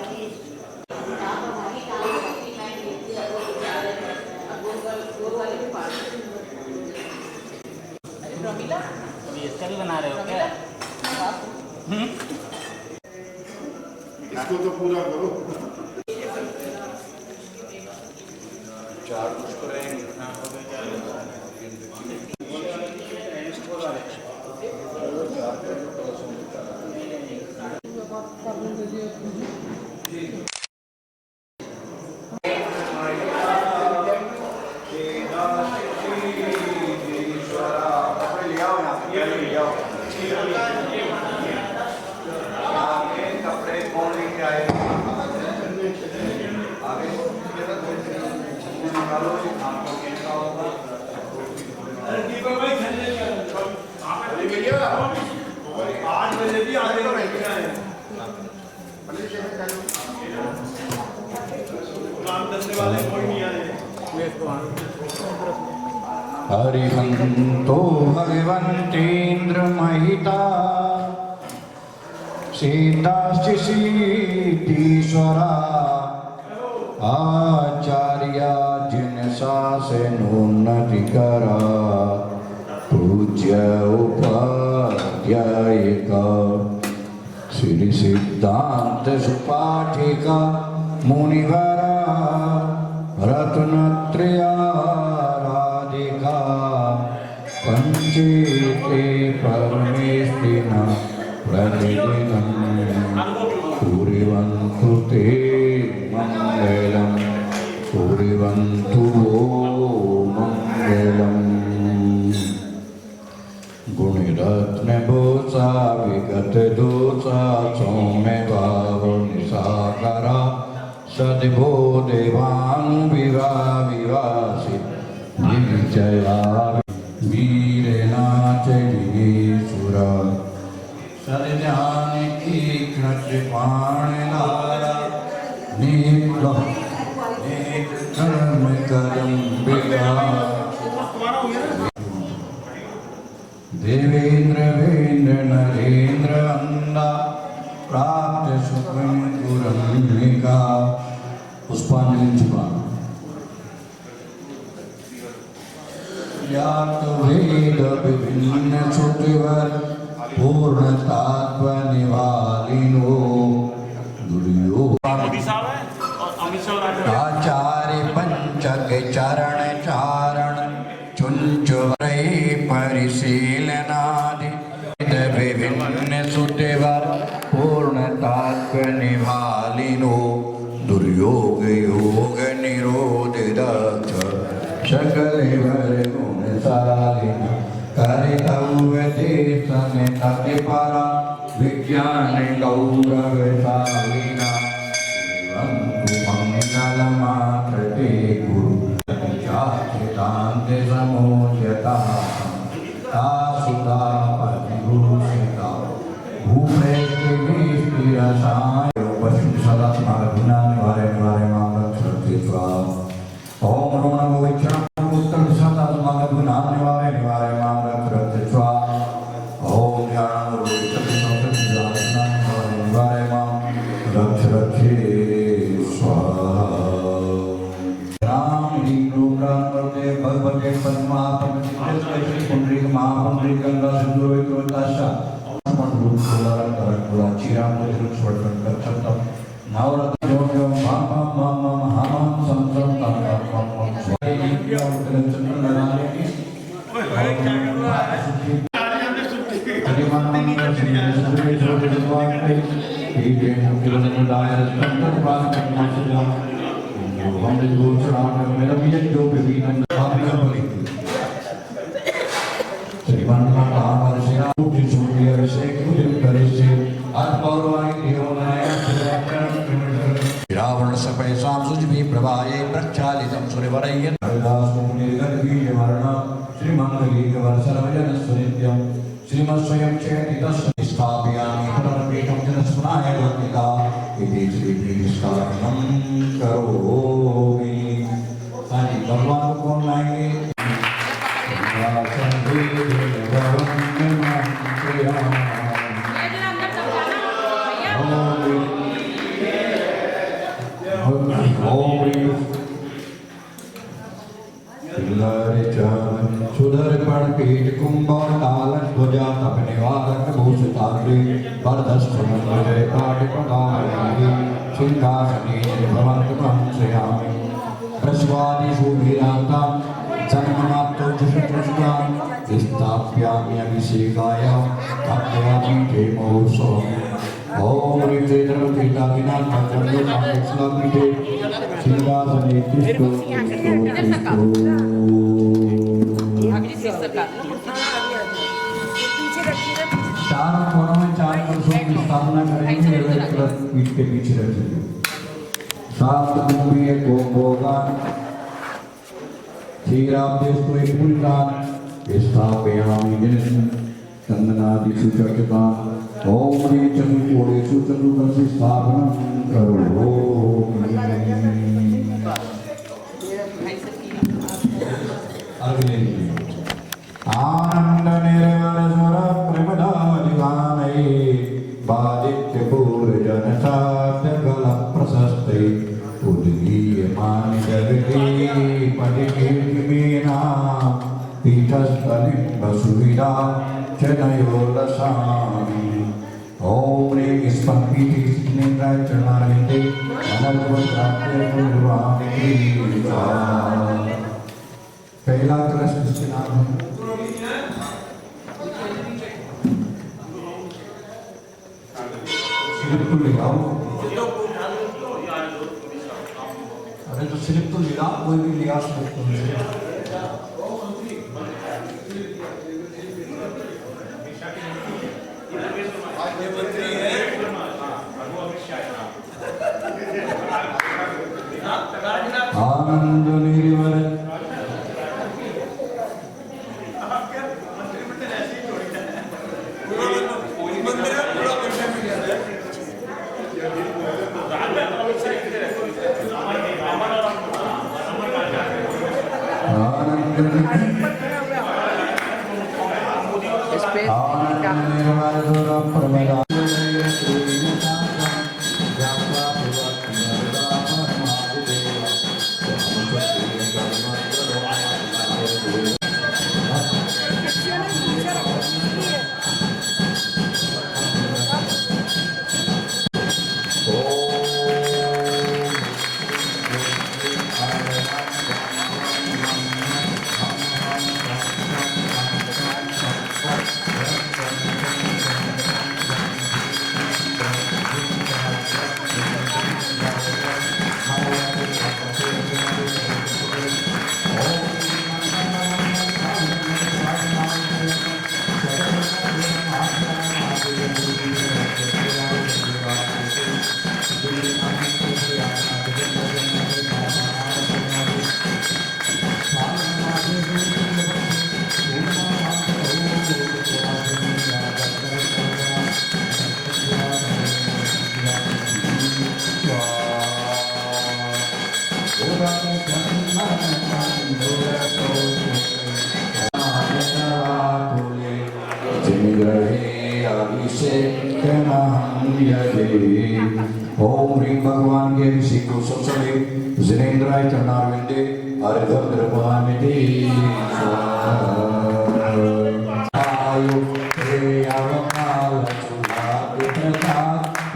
अभी स्टाइल बना रहे हो क्या? इसको तो पूरा करो। चार कुछ करेंगे। कपड़े कौन लेके आए? आगे निकालो आपको क्या होगा? भैया 8 बजे भी आगे काम करने वाले कोई नहीं आए। हरिहंतो भगवन्तेन्द्र महिता सीताश्चिशीतीश्वरा आचार्या जिन शासनोन्नति करा पूज्य उपाध्यायिका श्री सिद्धांत सुपाठिका मुनिवरा रत्नत्रयाराधिका पंचेते परमेष्टिना प्रतिदिनं कुर्वन्तु ते मङ्गलं कुर्वन्तु वो मङ्गलम्। गुणरत्नभूषा विगतदोषा सौम्य भाव निसाकरा सद्भो देवानुविवासि विजया वीरनाचलीसुरा सद्ध्यान कृपाणलारा कर्म करम्बिका देवेन्द्र वेन्द्र नरेन्द्र वंदा प्राप्त सुखम गुरम्बिका। पुष्पांजलि चुका यात वेद विभिन्न श्रुतिवर पूर्ण तत्व निवालिनो आचार्य पंचक चरण चारण चुंचुवै परिशीलनादि विभिन्न श्रुतिवर पूर्ण तत्व निवालिनो दुर्योग योग निरोधित सकल वर गुणशालिना करितव्य देशन तति परा विज्ञान गौरवशालिना मंगलमात्रते गुरु चाचितान्त समोजता तासुता परिभूषिता भूप्रेष्टिरसाय पशु सदा स्मरगुणा निवारे निवारे मामलं श्रद्धे स्वाम ओम नमो विष्णु उत्तम सदा स्मरगुणा निवारे निवारे मामलं श्रद्धे स्वाम ओम ज्ञान विष्णु संस्कृत निवारे माम रक्ष रक्षे स्वाहा। राम लीलो प्राणवते भगवते पद्मापतिते पुंडरीक महापुंडरीक गंगा सिंधु विक्रमदासा रूप सोलार करकुला चिरामुद्र स्वर्गन कच्छतम नवरत्न जोग्यो माम माम माम हाम संतम तम तम स्वामी इंद्रिय उतरन चंद्र लगाने की ओए भाई क्या कर रहा है हरिमान श्री सुरे जोगे स्वामी ठीक है मुक्तिवन दायर संतन पास करना सजा हम जो श्रावण मेरा भी जो विभिन्न भाग्य बलि श्रीमान का हमारे सेना की सूर्य से कुछ करे से आत्मौरवाणी देवनाय रावण सपय साम सुज भी प्रभाये प्रक्षालितं सूर्यवरय्य हरिदास मुनि गद्वी वर्णा श्रीमंगली वर्षरवजन सुनित्यं श्रीमत् स्वयं चेति तस्य स्थापयामि परमपीठं जनस्मनाय वर्तिका इति श्री प्रतिष्ठापनं करोमि। सारी भगवान को लाएंगे सुदर्पण पीठ कुंभर कालन ध्वजा तप निवारक भूषिताग्रे वरदस्त्रमंडले पाटिपदारि सिंहासने भवन्तमहं श्रयामि प्रस्वादिषु वीरान्तां जन्मनात्तो चतुष्टां स्थाप्याम्यभिषेकाय तप्यापीठे महोत्सवम् ओम ह्रीं श्री धर्मतीर्थादिनाथ भद्रयो कामेश्वरपीठे सिंहासने तिष्ठो चार कोनों में चार पुरुषों की स्थापना करेंगे पीठ के पीछे रखेंगे सात कुंभी को होगा क्षीराब्देस्तु एक पुलिकान स्थापयामि जिन चंदनादिषु चर्चितान् ओम ह्रीं चतुर्कोणेषु चतुर्दशी स्थापनं करोमि आनंद निर्मल स्वर प्रमदादिगानै बादित्य पूर्जन साध्य गल प्रशस्ते उद्गीयमान जगति पटिकीर्तिमेना पीठस्थलिं वसुविदा चनयो लसामि ओम ह्रीं स्पंपीति सिनेन्द्राय चरणारविन्दे अनर्गवत्राप्ते निर्वाणि पहला कलश किसके नाम है? सिर्फ तो लिखाओ। अरे तो सिर्फ तो लिखा कोई भी लिखा सिर्फ तो आनंद निर्मल ओम ह्रीं भगवान के अभिषेक को सबसे जिनेन्द्राय चरणारविंदे अर्घद्रवामिति आयु प्रियवकाल सुभावितता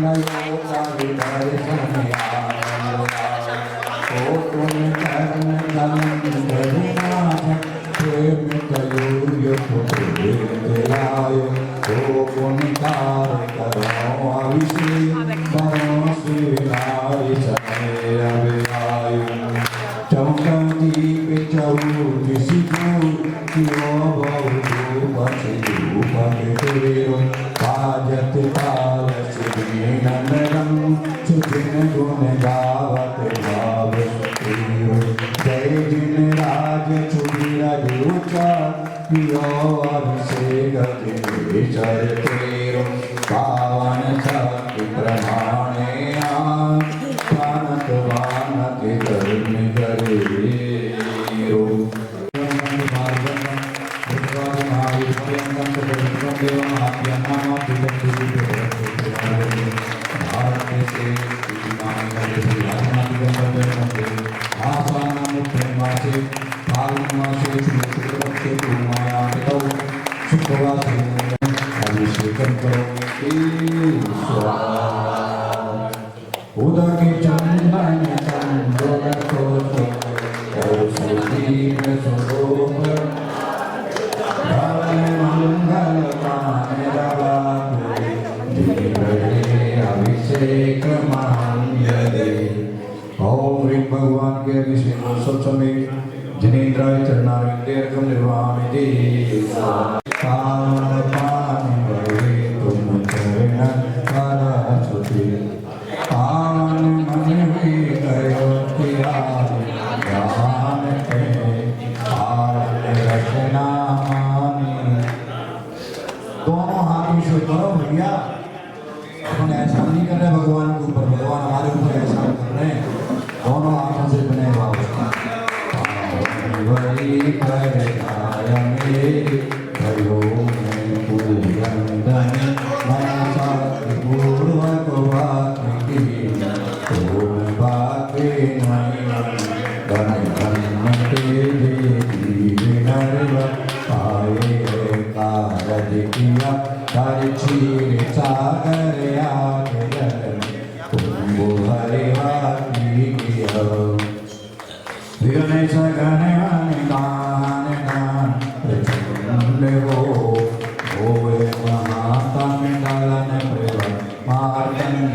लयो साविदर्शनया ओ तुम कर्म गमन करुणाज प्रेम कयूय पुत्रिलाय ओ पुण्यकार करो अभिषेक करो शिवाय चले अभिलाय चौकती पे चौकी सिद्धू कियो बहु पछियो पकेरो काजत काल सिद्धि नंदनम सुजिन गुण गावत भाव सुखीयो जय जिन राज चुगिरा जुचा कियो अभिषेक तिरे चरतेरो पावन शक्ति प्रमाणे प्राणत वानत धर्म करेरो भारत से शुक्रपक्षे पूर्णमायामितौ शुक्रवासरे अभिषेकं करोमि स्वाहा उदके चंदन चंदोदकोसो कौसुदीन स्वरूप भवन मंगल कामरावाकुरे धीरे अभिषेक महांगले ओम ह्रीं भगवान के अभिषेक उत्सव समय जनेन्द्राय चरणारविंदेर्घं निर्वामिति पावनपानि भवेतुं चरणं करच्छुति पावन मन हुई गयो कियारि ज्ञान के पावन रचना मानी। दोनों हाथ ईश्वर करो भैया, अपन ऐसा नहीं कर रहे भगवान के ऊपर, भगवान हमारे ऊपर ऐसा कर रहे हैं। दोनों हाथों से बने हुआ वही करनाय मेरे भयो में पूरन धन मनसा पूर्वक वाक्य ओम वाक्य नहीं धन धन तेरे नरव पाए कारज किया कर चीर सागर आगे तुम हरे वाक्य किया विघ्नेश गणेश दान दान प्रचंड हो होवे महातंडलन मार्तंड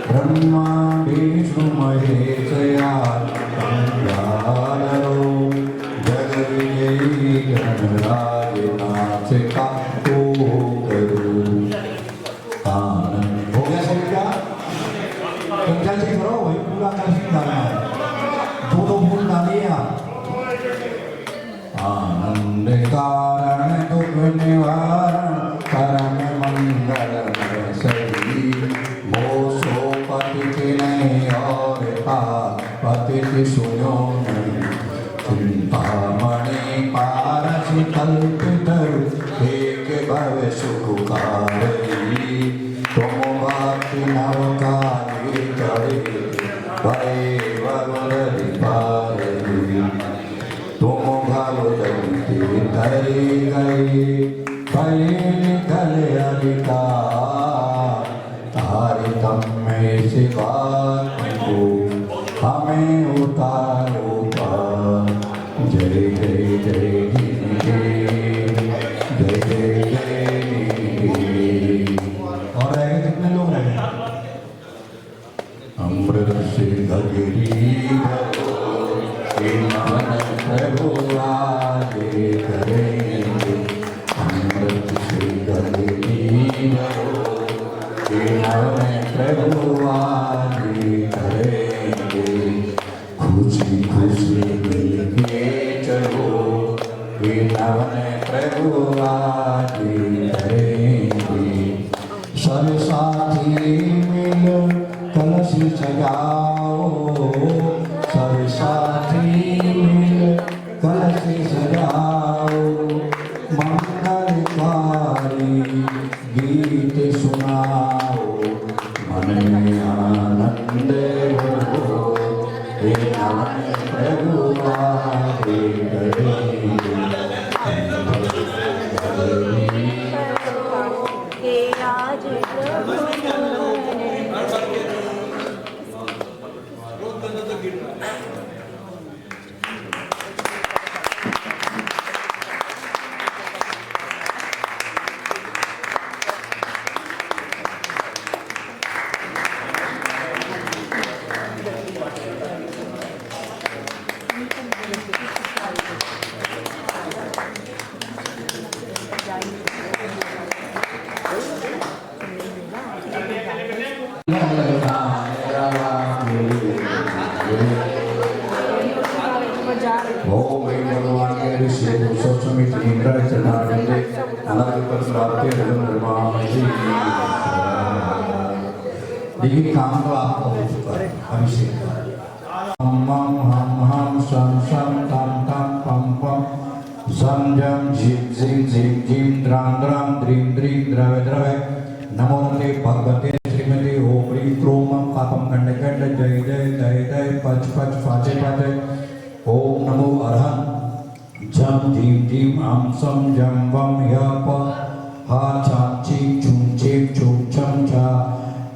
ब्रह्मा विष्णु महेश यादव जग विजयी गणराज नाच का तो करो आनंद हो गया सब क्या कंजल से करो वही पूरा कर डालना है दोनों फूल डालिए आनंद कारण दुख निवारण करम मंगल सही मोसो पति के नहीं और पति की सुनो नहीं चिंतामणि पारसी कल्पित एक भव सुखकारी तुम भक्ति नवकारी चढ़े भय वरुण पारी तुम भगवती धरी गई भय निकल अधिका तारी तम में सिवा को हमें उतारो पार जय जय जय जय जय जय। और रह गए कितने लोग रह गए? अमृत से गगरी प्रभु आगे करेंगे अमृत से गगरी प्रभु आगे करेंगे खुशी खुशी मिलके चलो प्रभु आगे करेंगे सब साथी मिल कलश सजाओ सब साथी मिल कलश सजाओ मंगलकारी गीत सुनाओ मन में आनंद हो प्रभु आगे करेंगे ओम ह्रीं भगवान के अभिषेक उत्सव समिति इंद्राय चरणारविंदे अनादिपर प्राप्ति रजन निर्मामहि। देखिए काम तो आपका हो चुका है अभिषेक का। हम हम सम सम तम तम पम पम जम जम झिम झिम झिम झिम द्राम द्राम द्रीम द्रीम द्रवे द्रवे नमो ते भगवते श्रीमती ओम ह्रीं क्रोम पापम खंड खंड जय जय जय जय पच पच फाचे फाचे ओम नमो अरहं जम जीम जीम आम सम जम वम यप हा चाम चीम चूम चीम चूम चम चा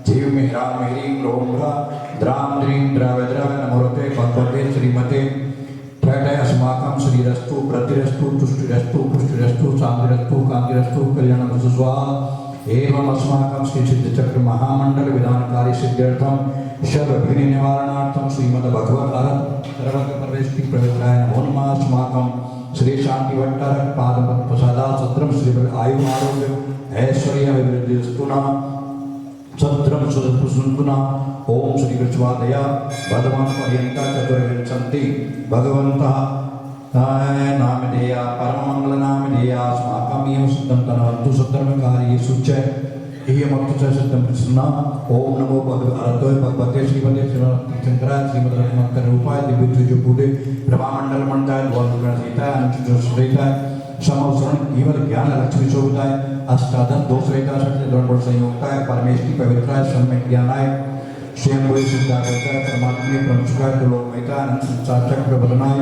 जीव मेरा मेरी रोमरा द्राम द्रीम द्रव द्रव नमोते भगवते श्रीमते त्रैदय अस्माकं श्रीरस्तु प्रतिरस्तु तुष्टिरस्तु पुष्टिरस्तु शांतिरस्तु कांतिरस्तु कल्याणमस्तु स्वाहा एवं अस्माकं श्री सिद्धचक्र महामंडल विधानकारी सिद्ध्यर्थम सर्वविघ्न निवारणार्थम श्रीमद् भगवत अरहत सर्वज्ञ परमेष्टि प्रवित्राय नमो नमः अस्माकं श्री शांति भट्टारक पादपद्म प्रसादा सत्रम श्री आयु आरोग्य ऐश्वर्य अभिवृद्धिस्तुना सत्रम सुदपुसुंतुना ओम श्री कृष्णवादया भगवान पर्यंता चतुर्विंशति भगवन्तः नामधेया परममंगल नामधेया अस्माकं एव सिद्धं तनवन्तु सद्धर्मकार्येषु च इयमप्तु च सिद्धं कृष्णा ओम नमो भगवते भगवते श्रीमते श्रीमद् श्रीमद् रत्नाकर रूपाय दिव्य त्रिजुपुदे ब्रह्मांडल मंडाय द्वादश सीता अनुचित श्रेता समवसरण केवल ज्ञान लक्ष्मी शोभताय अष्टादश दोष रहता शक्ति द्वंद्व संयोगताय परमेष्टि पवित्राय सम्यक ज्ञानाय स्वयं वही सिद्धार्थाय परमात्मा प्रमुखाय तो लोक महिता अनंत संसार चक्र बदनाय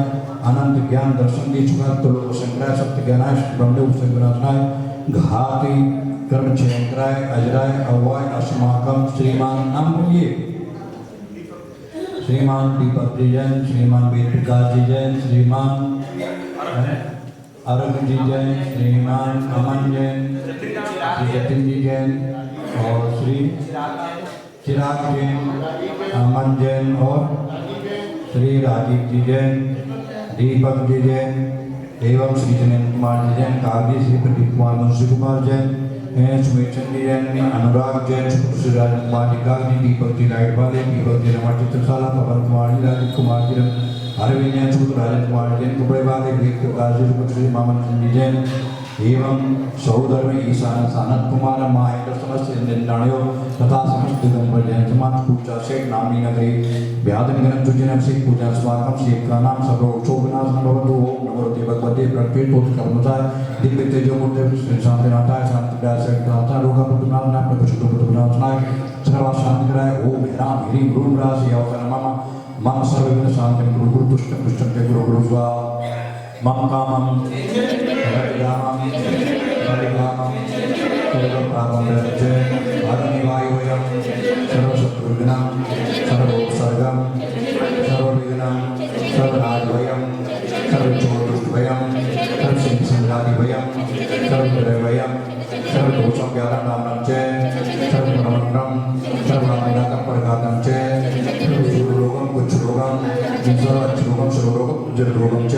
अनंत ज्ञान दर्शन दी चुका तो लोक संग्रह सत्य ज्ञानाय ब्रह्मदेव संग्रहनाय घाती कर्म चयंत्राय अजराय अवाय अस्माकं श्रीमान नाम बोलिए श्रीमान दीपक जी जैन श्रीमान वेद प्रकाश जी जैन श्रीमान अरुण जी जैन श्रीमान अमन जैन श्री जतिन जी जैन और श्री चिराग जैन अमन जैन और श्री राजीव जी जैन दीपक जी जैन एवं श्री जनेन्द्र कुमार जी जैन कागजी श्री प्रदीप कुमार मुंशी कुमार जैन सुमेश चंद जी जैन अनुराग जैन श्री राज कुमार जी कागजी दीपक जी लाइट वाले दीपक जी रमण चित्रशाला पवन कुमार जी राजीव कुमार जी अरविंद जैन सुपुत्र राजेंद्र कुमार जैन कुबड़े वाले वेद प्रकाश जी सुपुत्र श्री मामन जी जैन एवं सहोदर में ईशान सानत कुमार माहेंद्र समस्त निंदाणियों तथा समस्त दिगंबर जैन समाज पूजा शेख नामी नगरी व्याधन गण तुझे सिख पूजा स्वागम शेख का नाम सब शोभनाथ नववधु ओम नमो भगवते प्रकृति पुत्र कर्मचाय दिव्य तेजो मूर्ति श्री शांति नाथाय शांति व्यास नाथा लोका पुत्रनाथ नाम प्रभु शुद्ध पुत्रनाथनाय सर्व शांति कराय ओम राम हरि गुरु राशि अवतर मम सर्वविघ्न शांति गुरु गुरु तुष्ट पुष्ट गुरु गुरु स्वाहा मम कामं हरिरामं हरिरामं सर्वप्रापञ्च अग्निवायुवयं सर्वशत्रुघ्नं सर्वोपसर्गं सर्वविघ्नं सर्वराजवयं सर्वचोदुष्टवयं सर्वसिंहसंघादिवयं सर्वविरवयं सर्वदोषं व्यारणानं च सर्वप्रमण्डं सर्वामिनाथं परघातं च सर्वरोगं कुच्छरोगं सर्वच्छरोगं सर्वरोगं जलरोगं च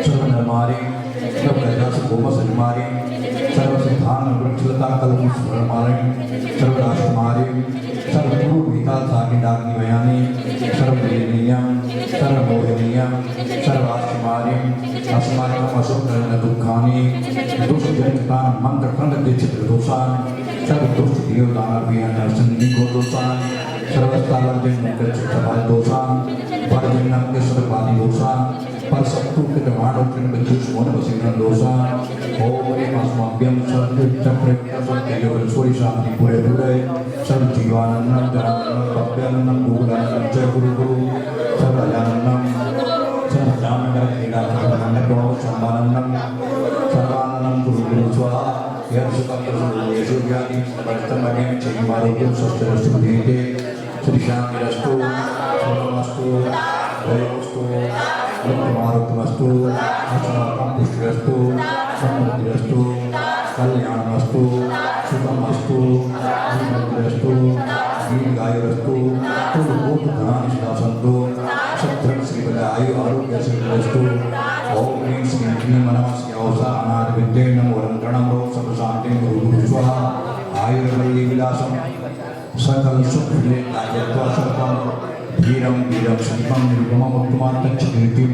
सर्वधर्मारि सर्वप्रजास गोमसन्मारि सर्वसिद्धान वृक्षलता कलम स्मरमारि सर्वराष्ट्रमारि सर्वपूर्वविकाल साकिडाग्निमयानि सर्ववेदनीयं सर्वमोहनीयं सर्वाश्रमारिं अस्माकम् अशोकरन दुःखानि दुष्टजनितान् मन्त्रखण्डदिचित्रदोषान् सर्वदुष्टदेवदानवीयनरसन्निगोदोषान् सर्वस्तालजन्मकृच्छभादोषान् परजन्मकृष्णपादिदोषान् परसत्तुकृतमाणोत्तरबद्धुष्मोनवसिग्नदोषान् ओम अस्माभ्यं सर्वचक्रयोगेश्वरी शांति पूरे पूरे सर्वजीवानन्दं जनानन्दं भव्यानन्दं गुरुरानन्दं च गुरु गुरु सर्वजानन्दं सर्वजानन्दं सर्वानन्दं सर्वानन्दं गुरु गुरु स्वाहा यत्सुखं यशोव्याधि समस्तमग्निं चैवारोग्यं स्वस्थरस्तु देते श्री शान्तिरस्तु सर्वमस्तु जयोस्तु मुक्तिमारोग्यमस्तु अस्माकं पुष्टिरस्तु समृद्धिरस्तु कल्याणमस्तु सुखमस्तु समृद्धिरस्तु दीर्घायुरस्तु कुलकोटिधनानि सन्तु सत्रं श्रीपद आयु आरोग्य सिद्धिरस्तु ओम ह्रीं श्रीं क्लीं नमस्ते औषा अनादिविद्ये नमो रङ्गणं रोग सर्वशान्तिं गुरु गुरु स्वाहा आयुर्वल्ली विलासं सकल सुख ले आयत्वा सर्वं धीरं वीरं संपं निर्गमं उत्तमान्तच्छकीर्तिं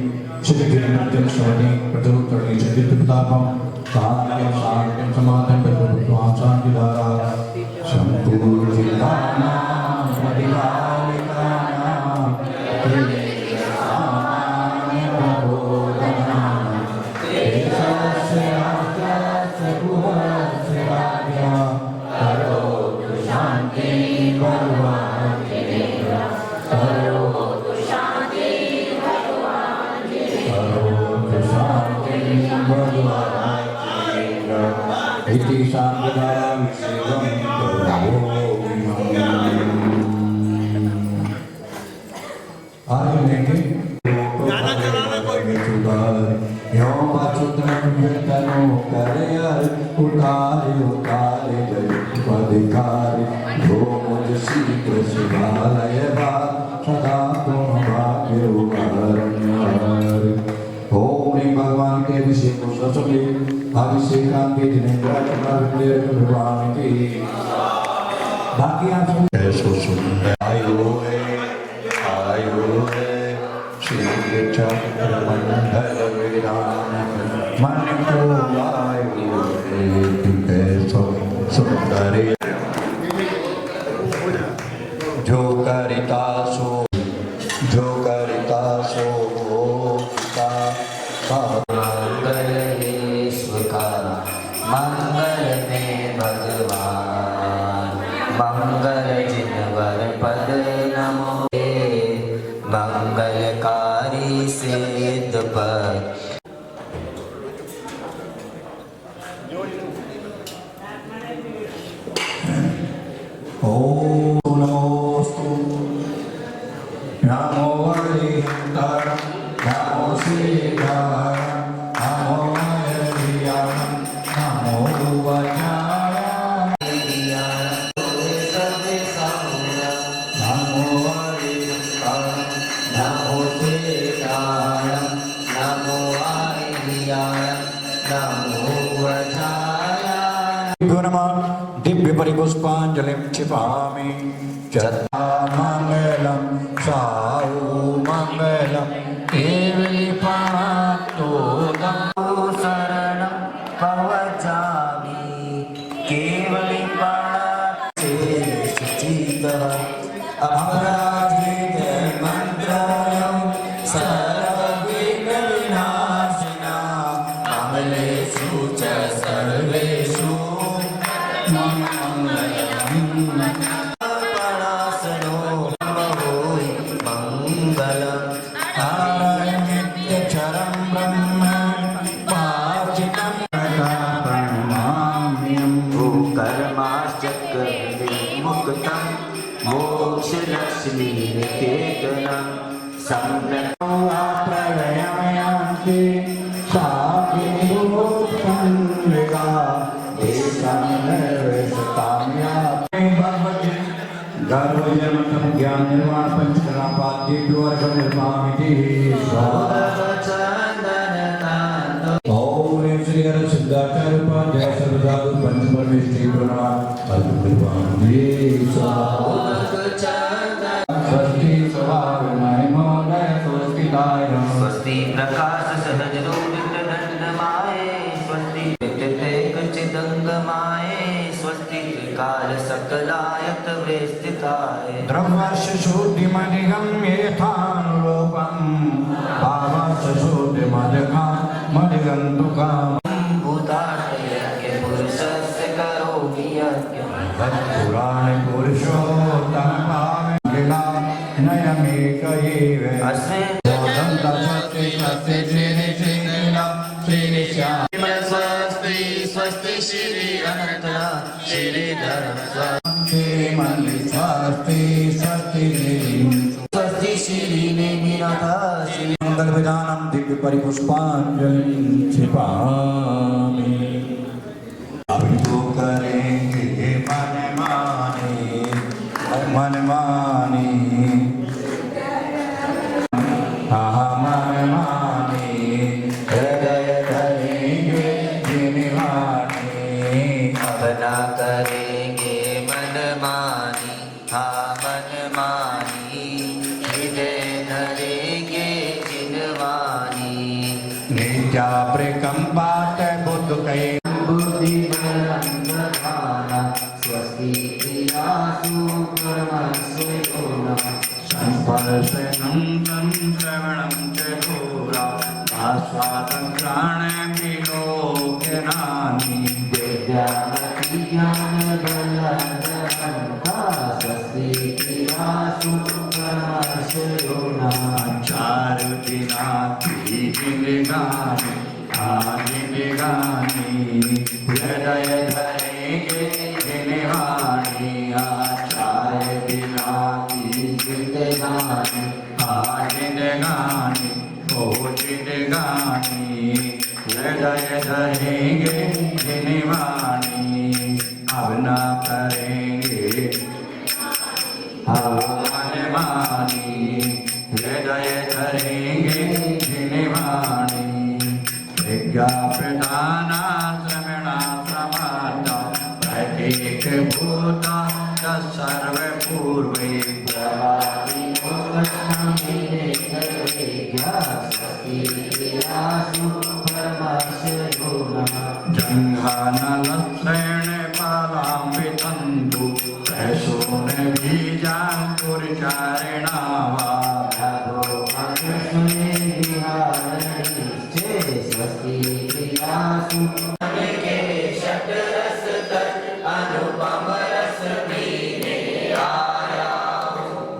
सिद्धिर्नित्यं शरणी प्रतिरुत्तरणी सिद्धिप्रतापं शान्तिं शान्तिं समाधिं प्रभुत्वां शान्तिधारा सम्पूर्णचिन्तानां प्रतिपालिकानां आज लेंगे गाना चलाना कोई यो बाचुतन तनु करे उतारे उतारे अधिकारी जो मुझ शीघ्र शिवालय बा सदा तुम भाग्य उदाहरण। ओम ह्रीं भगवान के अभिषेक को सचले अभिषेकांति जिनेन्द्र भगवान की बाकी आप ऐसो सुंदर आयु है श्री चक्र मंडल विरान मन को आयु ऐसो सुंदर जो करिता सो होता मंगल में भगवान मंगल जिनवर पद नमो मंगलकारी सिद्ध पद। ओम नमोस्तु नमो हरिहर नमो श्रीधर नमो हरिहर नमो वज्राय नमो हरिहर नमो श्रीधर नमो हरिहर नमो वज्राय। दिव्य परिपुष्पांजलिं क्षिपामि मंगलम साहु मंगलम केवलीपातो शरणं पवचामि केवलीपाचितः अपराजित मंत्रयं सर्वविघ्नविनाशिना अमलेषु च सर्वेषु परासनो नमोहि मंगलम् नित्यचरं ब्रह्म पाचितं प्रणमाम्यम् कर्माश्चक्र मुक्तं मोक्षलक्ष्मीनिकेतनं सम्यक् प्रलयमयान्ति साकिनिरूपन्विका देशं निर्विशताम्यापि भगवति गर्भजन्मतं ज्ञाननिर्वाण पंचकलापाद्येभ्योऽर्घं निर्मामिति ओम श्री हर सिद्धाचार्य उपाध्याय सर्वसाधु पंचपरमेश्वरी प्रणव अद्भुतवान स्वस्ति स्वभावमय महोदय स्वस्तिदाय स्वस्ति प्रकाश सहज रूपितदण्डमाये स्वस्ति चिदंगमाये स्वस्ति त्रिकाल सकलायत वेस्तिताय द्रव्यस्य शुद्धिमधिगं यथानुरूपं भावस्य शुद्धिमधिगन्तुकाम् भूतार्थयज्ञ पुरुषस्य करोमि यज्ञम् तत्पुराणे पुरुषोत्तम भावेन नयमेक एव अस्मिन् स्वस्ति स्वस्ति श्री अनंत श्रीधर स्वस्ति श्री नेमिनाथ श्री मंगल विधानम दिव्य परिपुष्पांजलि क्षिपामि। अभी तो करेंगे मन माने मन माने हृदय धरेंगे जिनवाने अपना करेंगे मन मानी हाँ मन मानी हृदय धरेंगे जिनवानी नित्या प्रकंपात बुद्ध कहे बुद्धि बलंदधाना स्वस्ति क्रियासु कर्मसु योना संस्पर्शनं श्रवणं च घोरा आस्वादं प्राणविलोकनानि विद्यामति ज्ञान बलंदधाना स्वस्ति क्रियासु कर्मसु योना चार दिनाति जिनगानि आदिगानि हृदय धरेंगे जिनवाणी आचार्य दिनाति जिनगानि जिंदगानी ओ जिंदगानी हृदय धरेंगे जिनवानी अब न करेंगे मनमानी हृदय धरेंगे जिनवानी विज्ञा प्रधाना श्रवणा समाता प्रत्येक भूता सर्व पूर्वे जंघानलत्रेण पालाम्बितन्तु प्रसून बीजाङ्कुरचारिणा वा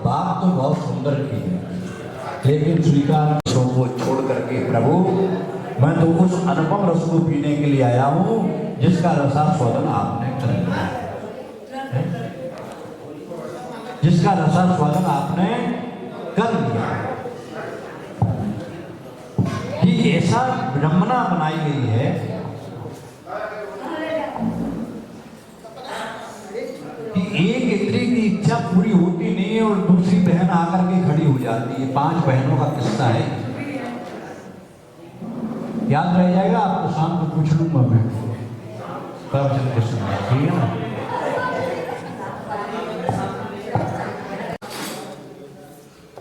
बात तो बहुत सुंदर की है, लेकिन स्वीकार को छोड़ करके प्रभु मैं तो उस अनुपम रस को पीने के लिए आया हूँ जिसका रसास्वादन आपने कर लिया, जिसका रसास्वादन आपने कर लिया। कि ऐसा विडंबना बनाई गई है कि एक स्त्री की इच्छा पूरी होती नहीं है और दूसरी बहन आकर के खड़ी हो जाती है। 5 बहनों का किस्सा है, याद रह जाएगा आपको, शाम को पूछ लूंगा मैं प्रवचन के समय, ठीक है ना।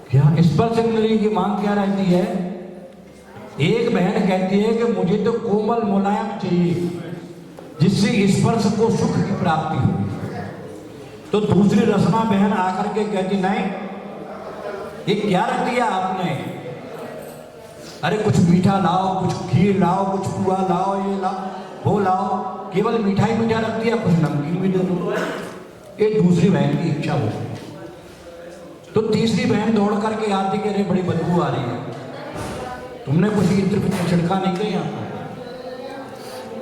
क्या स्पर्श इंद्रिय की मांग क्या रहती है? एक बहन कहती है कि मुझे तो कोमल मुलायम चाहिए जिससे स्पर्श को सुख की प्राप्ति हो। तो दूसरी रसना बहन आकर के कहती नहीं, ये क्या रख दिया आपने, अरे कुछ मीठा लाओ, कुछ खीर लाओ, कुछ पुआ लाओ, ये लाओ वो लाओ, केवल मिठाई मीठा रख दिया, कुछ नमकीन भी दे दो। ये दूसरी बहन की इच्छा होती। तो तीसरी बहन दौड़ करके आती कि अरे बड़ी बदबू आ रही है, तुमने कुछ इत्र छिड़का नहीं किया,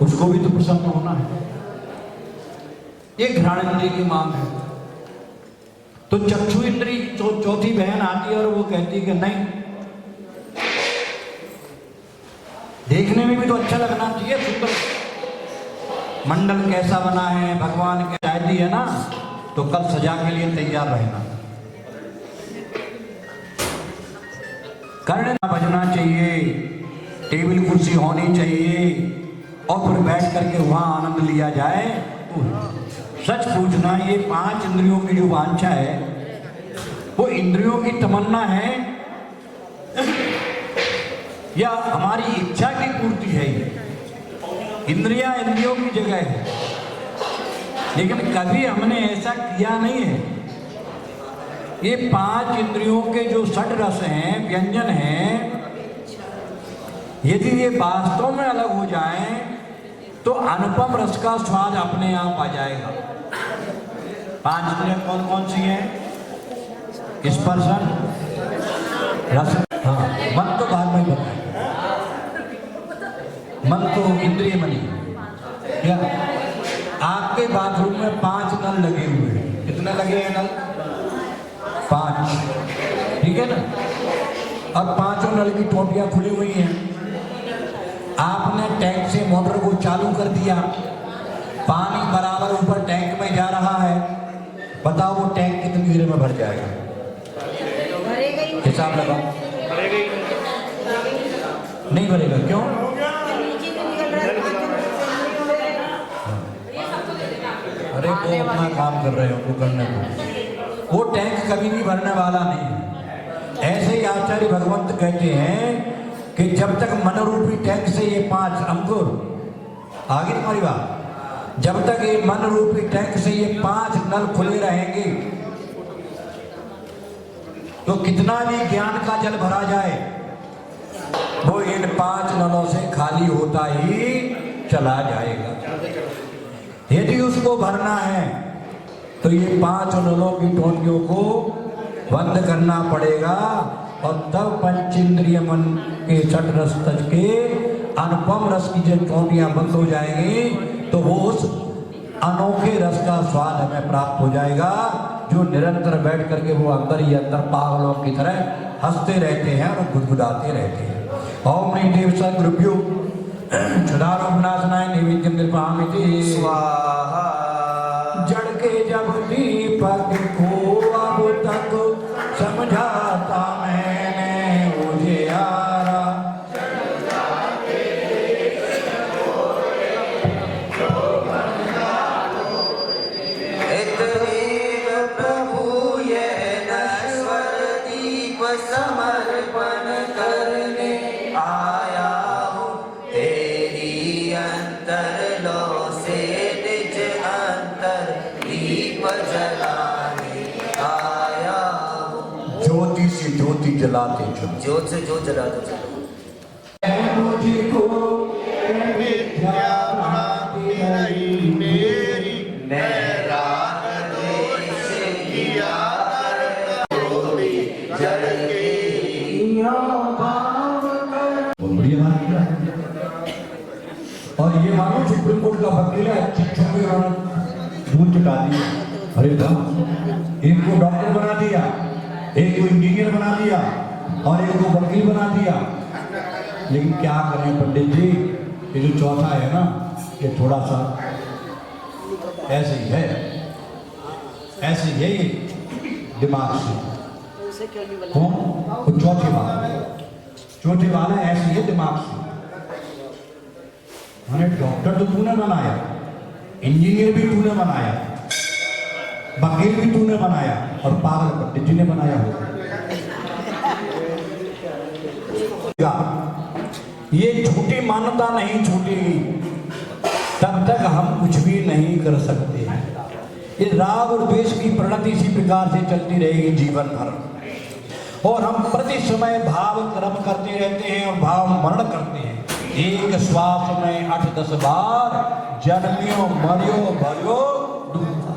उसको भी तो प्रसन्न होना है। ये घ्राण इंद्रिय की मांग है। तो चक्षु इंद्रिय चौथी बहन आती है और वो कहती है कि नहीं, देखने में भी तो अच्छा लगना चाहिए, सुंदर मंडल कैसा बना है, भगवान की शादी है ना, तो कल सजा के लिए तैयार रहना। कर्ण बजना चाहिए, टेबल कुर्सी होनी चाहिए और फिर बैठ करके वहां आनंद लिया जाए। तो सच पूछना, ये 5 इंद्रियों की जो वांछा है वो इंद्रियों की तमन्ना है या हमारी इच्छा की पूर्ति है? इंद्रियां इंद्रियों की जगह है, लेकिन कभी हमने ऐसा किया नहीं है। ये 5 इंद्रियों के जो षड रस हैं, व्यंजन हैं, यदि ये वास्तव में अलग हो जाएं तो अनुपम रस का स्वाद अपने आप आ जाएगा। 5 इंद्रियां कौन कौन सी हैं? स्पर्शन, रस, हाँ, मन तो बाद में बताए, मन तो इंद्रिय मनी। क्या आपके बाथरूम में 5 नल लगे हुए हैं? कितने लगे हैं नल? 5, ठीक है ना। अब 5 नल की टोटियां खुली हुई हैं। आपने टैंक से मोटर को चालू कर दिया, पानी बराबर ऊपर टैंक में जा रहा है, बताओ वो टैंक कितनी देर में भर जाएगा? हिसाब लगाओ। नहीं भरेगा, क्यों? अरे वो अपना काम कर रहे हो, वो करने को, वो टैंक कभी भी भरने वाला नहीं है। ऐसे ही आचार्य भगवंत कहते हैं कि जब तक मनरूपी टैंक से ये 5 अंकुर, आगे तुम्हारी बात, जब तक ये मनरूपी टैंक से ये 5 नल खुले रहेंगे तो कितना भी ज्ञान का जल भरा जाए वो इन 5 नलों से खाली होता ही चला जाएगा। यदि उसको भरना है तो ये 5 नलों की टोटियों को बंद करना पड़ेगा और तब पंचेंद्रिय मन के षट रस तज के अनुपम रस की जब टोटियां बंद हो जाएंगी तो वो उस अनोखे रस का स्वाद हमें प्राप्त हो जाएगा, जो निरंतर बैठ करके वो अंदर ही अंदर पागलों की तरह हंसते रहते हैं और गुदगुदाते रहते हैं। ओम ह्रीं देव स गुरुभ्यो क्षुधारो विनाशनाय नैवेद्यं निर्वहामि स्वाहा। जड़ के जब दीपक को अब तक समझाता मैंने उजियारा, इतनेव प्रभु ये नश्वर दीप समर्पण करने आया हूँ, तेरी अंतरलो से निज अंतर दीप जलाने आया हूँ। ज्योति से ज्योति जलाते चलो, ज्योत से ज्योत जलाते चलो। मुझको विद्या भ्रांति नहीं मेरी, राग द्वेष किया करती जल के बढ़िया बात किया। और ये मानो सुप्रीम कोर्ट का वकील है, शिक्षकों के दूध चटा दिया। अरे वाह, एक को डॉक्टर बना दिया, एक को इंजीनियर बना दिया और एक को वकील बना दिया। लेकिन क्या करें पंडित जी, ये जो चौथा है ना, ये थोड़ा सा ऐसे ही है, ऐसे ही है ये दिमाग से। कौन? वो चौथी वाला ऐसे ही है दिमाग से। मैंने डॉक्टर तो तूने बनाया, इंजीनियर भी तूने बनाया, वकील भी तूने बनाया और पागल पंडित जी ने बनाया होगा। ये झूठी मान्यता नहीं छूटेगी तब तक हम कुछ भी नहीं कर सकते। ये राग और द्वेष की प्रवृत्ति इसी प्रकार से चलती रहेगी जीवन भर, और हम प्रति समय भाव कर्म करते रहते हैं और भाव मरण करते हैं। एक श्वास में 8-10 बार जन्मियो मरियो भरियो दूधा।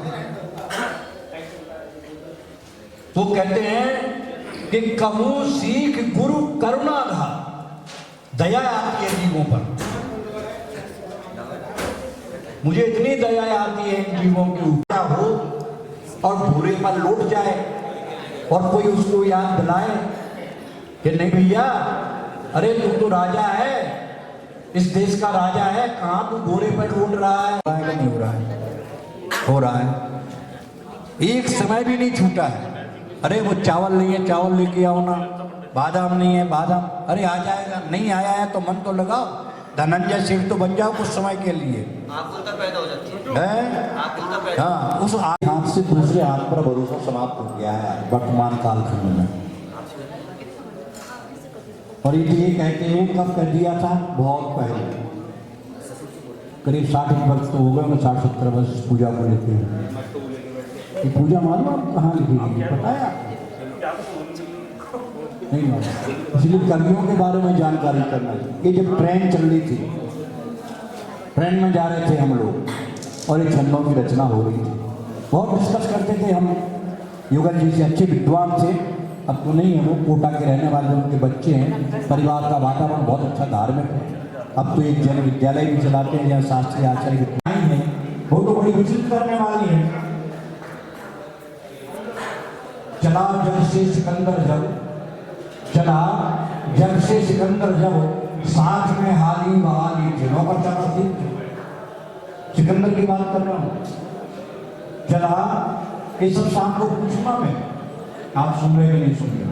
तो कहते हैं कि कहूं सीख गुरु करुणा धा, दया आती है जीवों पर। मुझे इतनी दया आती है इन जीवों के ऊपर हो और बुरे पर लौट जाए और कोई उसको याद दिलाए कि नहीं भैया, अरे तू तो राजा है, इस देश का राजा है, कहाँ तू घोड़े पर लौट रहा है? नहीं हो रहा है, हो रहा है। एक समय भी नहीं छूटा है। अरे वो चावल नहीं है, चावल लेके आओ ना, बादाम नहीं है, बादाम, अरे आ जाएगा, नहीं आया है तो मन तो लगाओ, धनंजय सिंह तो बन जाओ कुछ समय के लिए। आकुलता पैदा हो जाती है। आकुलता पैदा। हाँ, उस हाथ से दूसरे हाथ पर भरोसा समाप्त हो गया है वर्तमान कालखंड में। और ये कहते हैं कब कर दिया था? बहुत पहले, करीब 60 वर्ष तो हो गए, 60-70 वर्ष पूजा को लेते हैं। ये पूजा मालूम आप कहाँ लिखी गई पता है? नहीं मालूम, इसलिए कवियों के बारे में जानकारी करना। ये जब ट्रेन चल रही थी, ट्रेन में जा रहे थे हम लोग और ये छंदों की रचना हो रही थी, बहुत डिस्कस करते थे हम। युगल जी से अच्छे विद्वान थे, अब तो नहीं है, वो कोटा के रहने वाले उनके बच्चे हैं, परिवार का वातावरण बहुत अच्छा धार्मिक है। अब तो एक जन विद्यालय भी चलाते हैं जहाँ शास्त्रीय आचार्य विद्यालय है, वो तो बड़ी विचित्र करने वाली है। चला जब से सिकंदर जब, चला जब से सिकंदर जब, साथ में हाली बहाली जिनों पर चला थी। सिकंदर की बात कर रहा हूँ। चला, ये सब शाम को पूछना में, आप सुन रहे कि नहीं सुन रहे?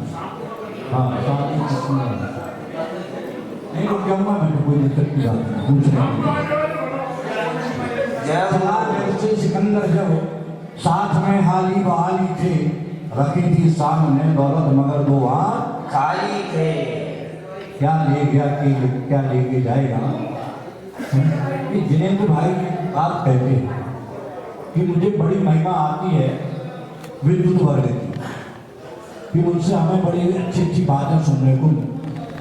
हाँ, शाम को सुन रहे नहीं, रुक जाऊंगा मैं, कोई दिक्कत की बात नहीं, पूछ रहा हूँ। चला जब से सिकंदर जब, साथ में हाली बहाली थे, रखी थी सामने दौलत मगर दो हाथ खाली थे। क्या ले गया कि क्या लेके जाएगा? जिनेंद्र भाई की बात कहते हैं कि मुझे बड़ी महिमा आती है विद्युत वर्ग की, कि उनसे हमें बड़ी अच्छी अच्छी बातें सुनने को मिली।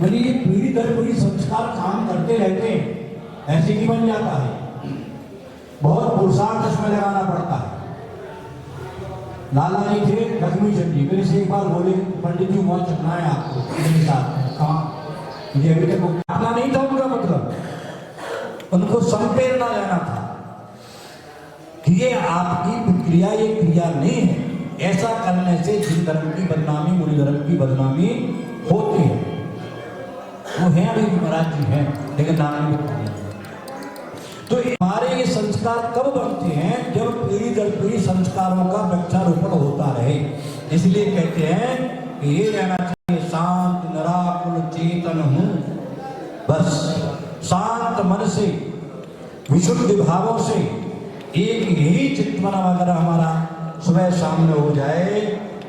मैंने ये पीढ़ी दर पीढ़ी संस्कार काम करते रहते हैं, ऐसे ही बन जाता है। बहुत पुरुषार्थ इसमें लगाना पड़ता है। लाला जी थे लक्ष्मी चंद जी, मेरे से एक बार बोले पंडित जी वहाँ चलना है आपको मेरे साथ। कहाँ? मुझे अभी तक अपना नहीं था उनका मतलब, उनको संप्रेरणा लेना था कि ये आपकी क्रिया, ये क्रिया नहीं है, ऐसा करने से जिन धर्म की बदनामी, मुनि धर्म की बदनामी होती है। वो हैं अभी महाराज जी हैं, लेकिन नाम नहीं बताएंगे। तो हमारे ये संस्कार कब बनते हैं? जब पीढ़ी दर पीढ़ी संस्कारों का वृक्षारोपण होता रहे। इसलिए कहते हैं कि ये रहना चाहिए, शांत निराकुल चेतन हूँ। बस शांत मन से, विशुद्ध भावों से एक ही चिंतन अगर हमारा सुबह सामने हो जाए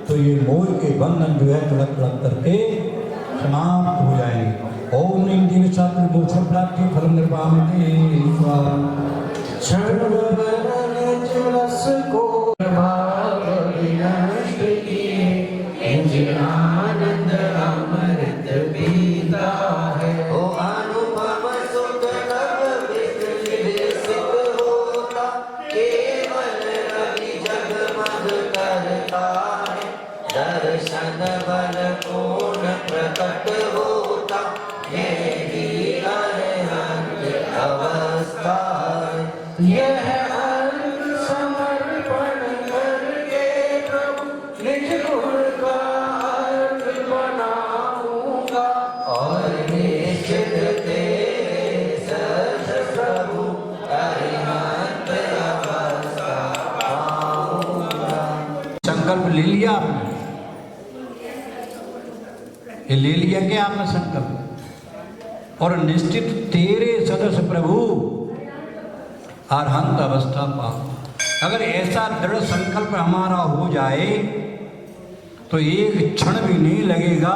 तो ये मोह के बंधन जो है तड़क तड़क करके समाप्त हो जाएंगे। ओम नीम देवी शास्त्र मोक्ष प्राप्ति फल निर्वाह आनंद अमृत पीता है। ओ अनुपम सुख नव विकसित होता, केवल रवि जगमग करता है। दर्शन बल पूर्ण प्रकट होता, मेरी अरहंत अवस्था है। यह समर्पण करके प्रभु निज गुण का अर्थ बनाऊंगा। और निश्चित तेरे सज प्रभु अरिहंत अवस्था पाऊंगा। संकल्प ले लिया आपने? ये ले लिया क्या आपने संकल्प? और निश्चित तेरे सदस्य प्रभु अरहंत अवस्था पाओ। अगर ऐसा दृढ़ संकल्प हमारा हो जाए तो एक क्षण भी नहीं लगेगा।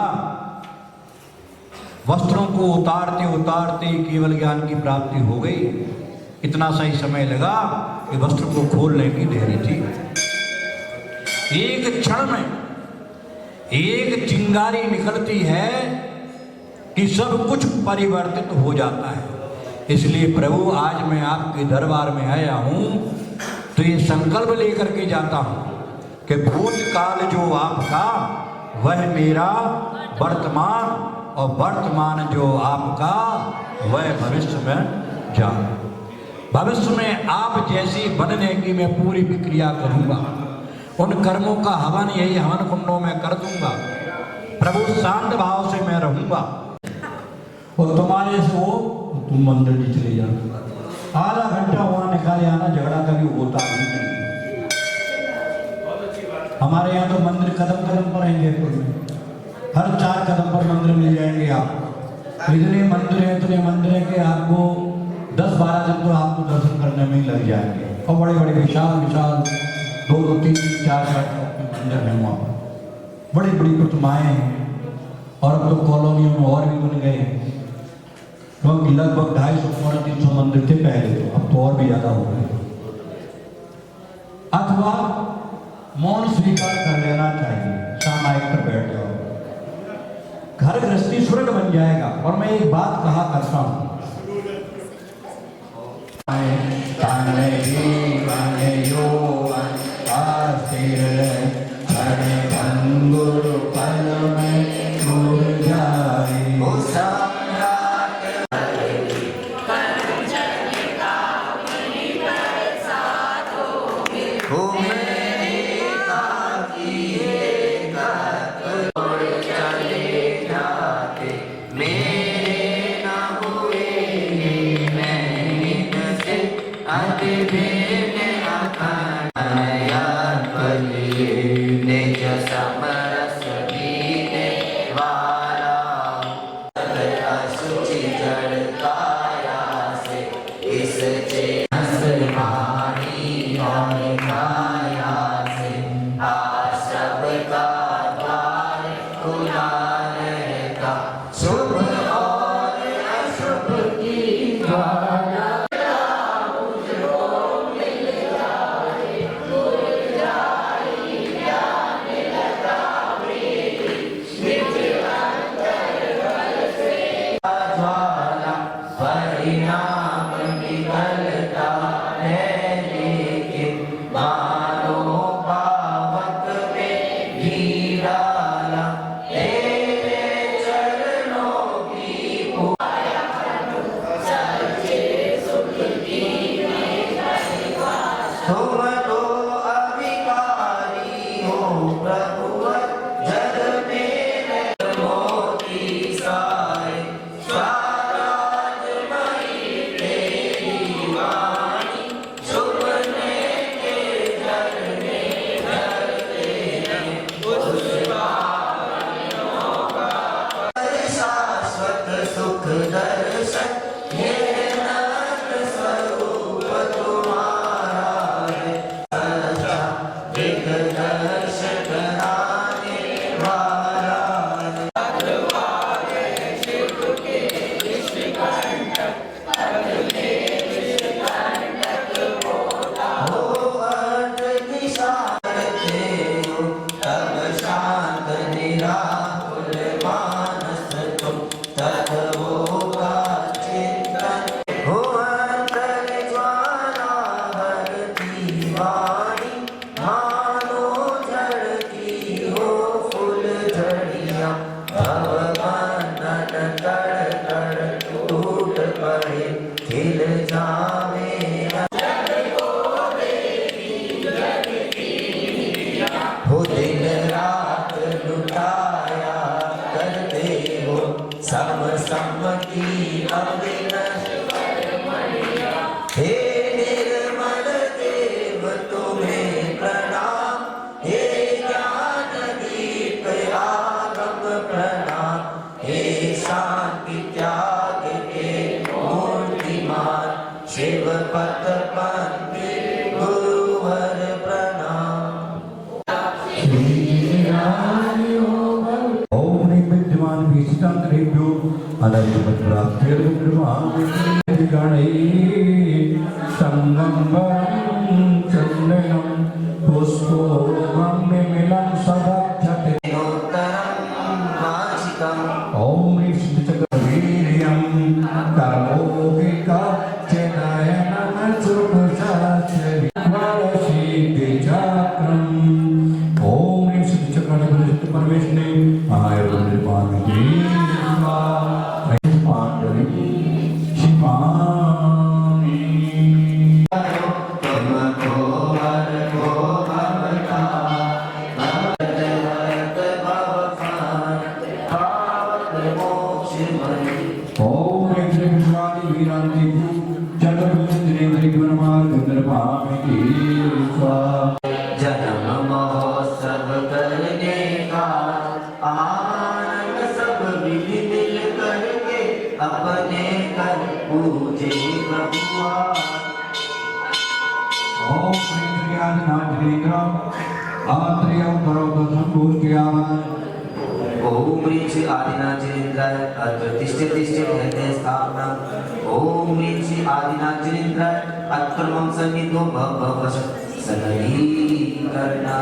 वस्त्रों को उतारते उतारते केवल ज्ञान की प्राप्ति हो गई। इतना सही समय लगा कि वस्त्र को खोलने की देरी थी। एक क्षण में एक चिंगारी निकलती है कि सब कुछ परिवर्तित हो जाता है। इसलिए प्रभु आज मैं आपके दरबार में आया हूँ तो ये संकल्प लेकर के जाता हूँ कि भूतकाल जो आपका वह मेरा वर्तमान, और वर्तमान जो आपका वह भविष्य में जान। भविष्य में आप जैसी बनने की मैं पूरी प्रक्रिया करूँगा। उन कर्मों का हवन यही हवन कुंडों में कर दूंगा। प्रभु शांत भाव से मैं रहूंगा। और तुम्हारे से वो तुम मंदिर भी चले जाना, आधा घंटा वहां निकाले आना, झगड़ा कभी होता ही नहीं। हमारे यहाँ तो मंदिर कदम कदम पर हैं जयपुर में, हर 4 कदम पर मंदिर मिल जाएंगे आप। इतने मंदिर हैं कि आपको 10-12 दिन तो आपको दर्शन करने में ही लग जाएंगे। और बड़े बड़े विशाल विशाल 2, 3, 4 मंदिर हैं वहाँ पर, बड़ी बड़ी प्रतिमाएं हैं। और अब तो कॉलोनियों में और भी बन गए हैं, क्योंकि लगभग 250-300 मंदिर थे पहले, तो अब तो और भी ज्यादा हो गए। अथवा मौन स्वीकार कर लेना चाहिए, सामायिक पर बैठ जाओ, घर गृहस्थी स्वर्ग बन जाएगा। और मैं एक बात कहा करता हूँ, निज समरस दीने वा उठाया करते हो सम सम्मति अविनश्वर हे निर्मल देव तुम्हें प्रणाम हे ज्ञान दीप आगम प्रणाम हे शांति त्याग के मूर्तिमान शिव पथ पंथी गुरुवर प्रणाम। ओम ह्रीं विद्यमान भीषितांतरेभ्यो अनर्गपत्राप्तिर्गुरुभावेन संगम्बरं चन्दनं पुष्पोऽहं विमिलं सदक्षते नोत्तरं वाचिकम् ओम ह्रीं सिद्धचक्रवीर्यं कर्मोऽभिकाच्यनयनं सुरभुषाचरिवारसीतिचक्रम् ओम ह्रीं सिद्धचक्राधिपति परमेश्वरे महायोगनिर्वाणिके ओम ह्रीं श्री विश्वानि वीरांति चंद्रभुजेन्द्रेन्द्रि गुणमार्गनिर्वाणिके स्वाहा जन्म महोत्सव करने का आनंद सब मिल मिल करके अपने कर पूजे प्रभुआ। ओम ह्रीं श्री आदिनाथेन्द्र आत्रेयं करोतु संपूज्यामः ओम ह्रीं श्री आदिनाथेन्द्राय अत्रतिष्ठ तिष्ठ हृदय स्थापनम् ओम ह्रीं श्री आदिनाथेन्द्राय अत्रमं सन्निधो भव सनलीकरणा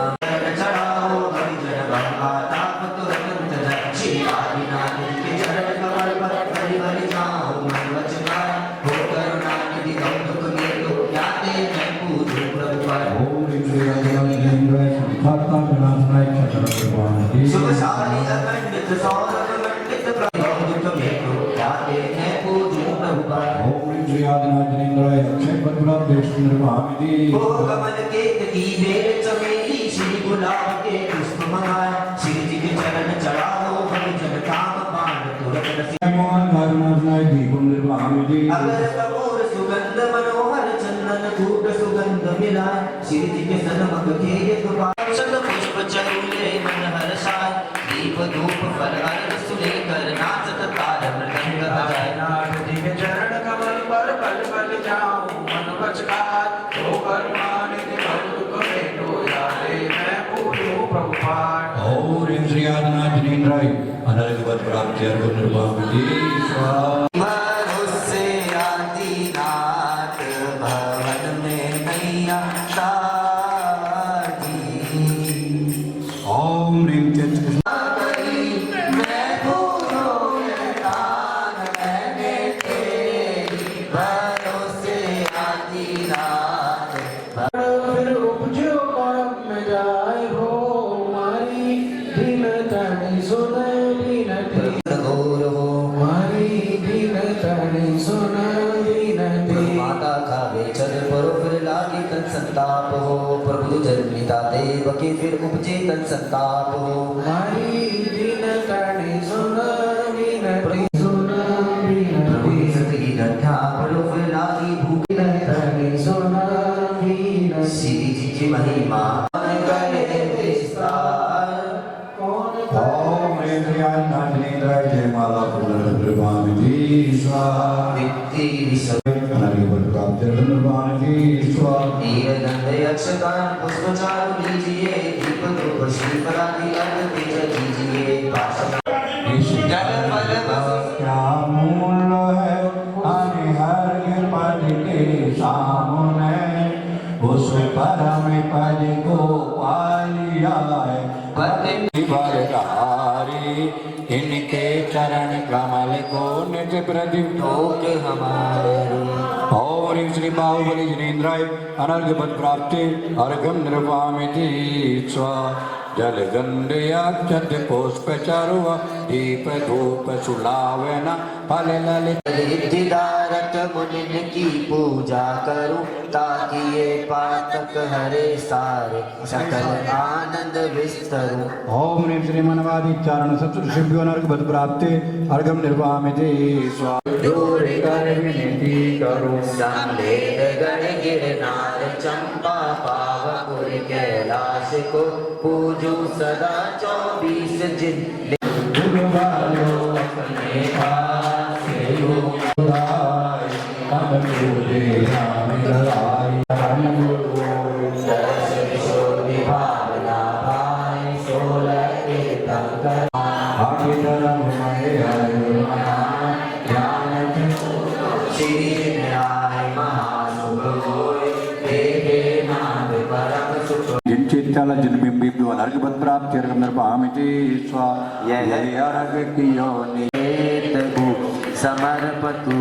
चढ़ाओ हरिजन गंगा ताप तुरंत जन श्री आदिनाथ के चरण कमल पर हरि हरि जाओ मन वचनाय हो करुणा निधि गम दुख निरो याते मैं पूजो प्रभु पर। ओम ह्रीं श्री आदिनाथेन्द्राय संस्थाता विनाशनाय चक्रवर्ती शुभ शाली अखंडित सौरभ मंडित प्रभु दुख मेरो याते मैं पूजो प्रभु पर। ओम ह्रीं श्री आदिनाथेन्द्राय अक्षय पद्मनाभ देशनिर्वाणिके ओ कमल के की बेल चमेली श्री गुलाब के पुष्प मंगाए श्री जी के चरण चढ़ाओ हम जन काम पान तुरंत रसी मोहन करुणानाय दीपं निर्वाणिके अगर कपूर सुगंध मनोहर चंदन धूप सुगंध मिलाए श्री जी के सन्मुख के शत पुष्प चरूले मन हर्षाय दीप धूप फल अर्घ सुलेकर नाचत ताल मृदंग बजाए। नाथ जी के चरण कमल पर पल पल जाऊं मन बचकाय तो करुणानिधि भव दुख मेरो याते मैं पूजूं प्रभु पाठ। ओम ह्रीं श्री आदिनाथेन्द्राय अनर्गपत्राप्तिर्गुरुभावेन स्वाहा मनुष्य आदिनाथ भवन में नैया तारी ओम ह्रीं चित्त मैं भूलो दान मैंने तेरी भरोसे आदिनाथ फिर उपजो कर्म में जाए हो मारी दिन तनि सुन विनती घोर हो मारी दिन तनि सुन विनती माता खावे चल परो फिर लागे तन संताप हो प्रभु जन्मिता देव के फिर उपजे तन संताप हो। मारी दिन तनि सुन विनती सुन प्रभु विनती सती रक्षा परो फिर लागी भूख तनि सुन विनती श्री जी की महिमा करे विस्तार कौन ओम ह्रीं श्री आदिनाथेन्द्राय जयमाला पुनर्गुरुभावेन स्वाहा वित्ति विश्व अनर्गपत्राप्तिर्गुरुभावेन स्वाहा नीलगंध यक्षगान पुष्पचारु लीजिए दीप धूप श्रीफलादि अर्घ तेज दीजिए जल फल क्या मूल है हरिहर पद के सामने उस परम पद को पालिया है बरकारी इनके चरण कमल को निज प्रदीप ठोक हमारे ओम ह्रीं श्री बाहुबली जनेन्द्राय अनर्गपत्राप्ति अर्घं निर्वामिति स्वाहा जल गंधयाक्षत पुष्प चरुव दीप धूप सुलावेन फल ललित रिद्धिदारक मुनिन की पूजा करूं ताकि ये पातक हरे सारे सकल आनंद विस्तरूं। ओम ह्रीं श्री मनवादि चारण सप्तऋषिभ्यो नर्क प्राप्ते अर्घम निर्वामिते स्वाहा दूर कर विनती करूं सामवेद गण गिरनार चंपा पावपुर कैलाश को पूजू सदा 24 दिन। गुरुवारो अपने पास हो लाए तब तुझे नाम लगाई हम गुरु दस किशोरी भावना भाई 16 कीर्तन कर आगे धर्म में आयु ज्ञान श्री न्याय महाशुभ होय देहे नाद परम सुख। जिनचित्तल जिनबिंबिभ्यो नर्कवत प्राप्ति अर्घम निर्वामिते स्वाहा यह अर्घ की योनि तु समर्पतु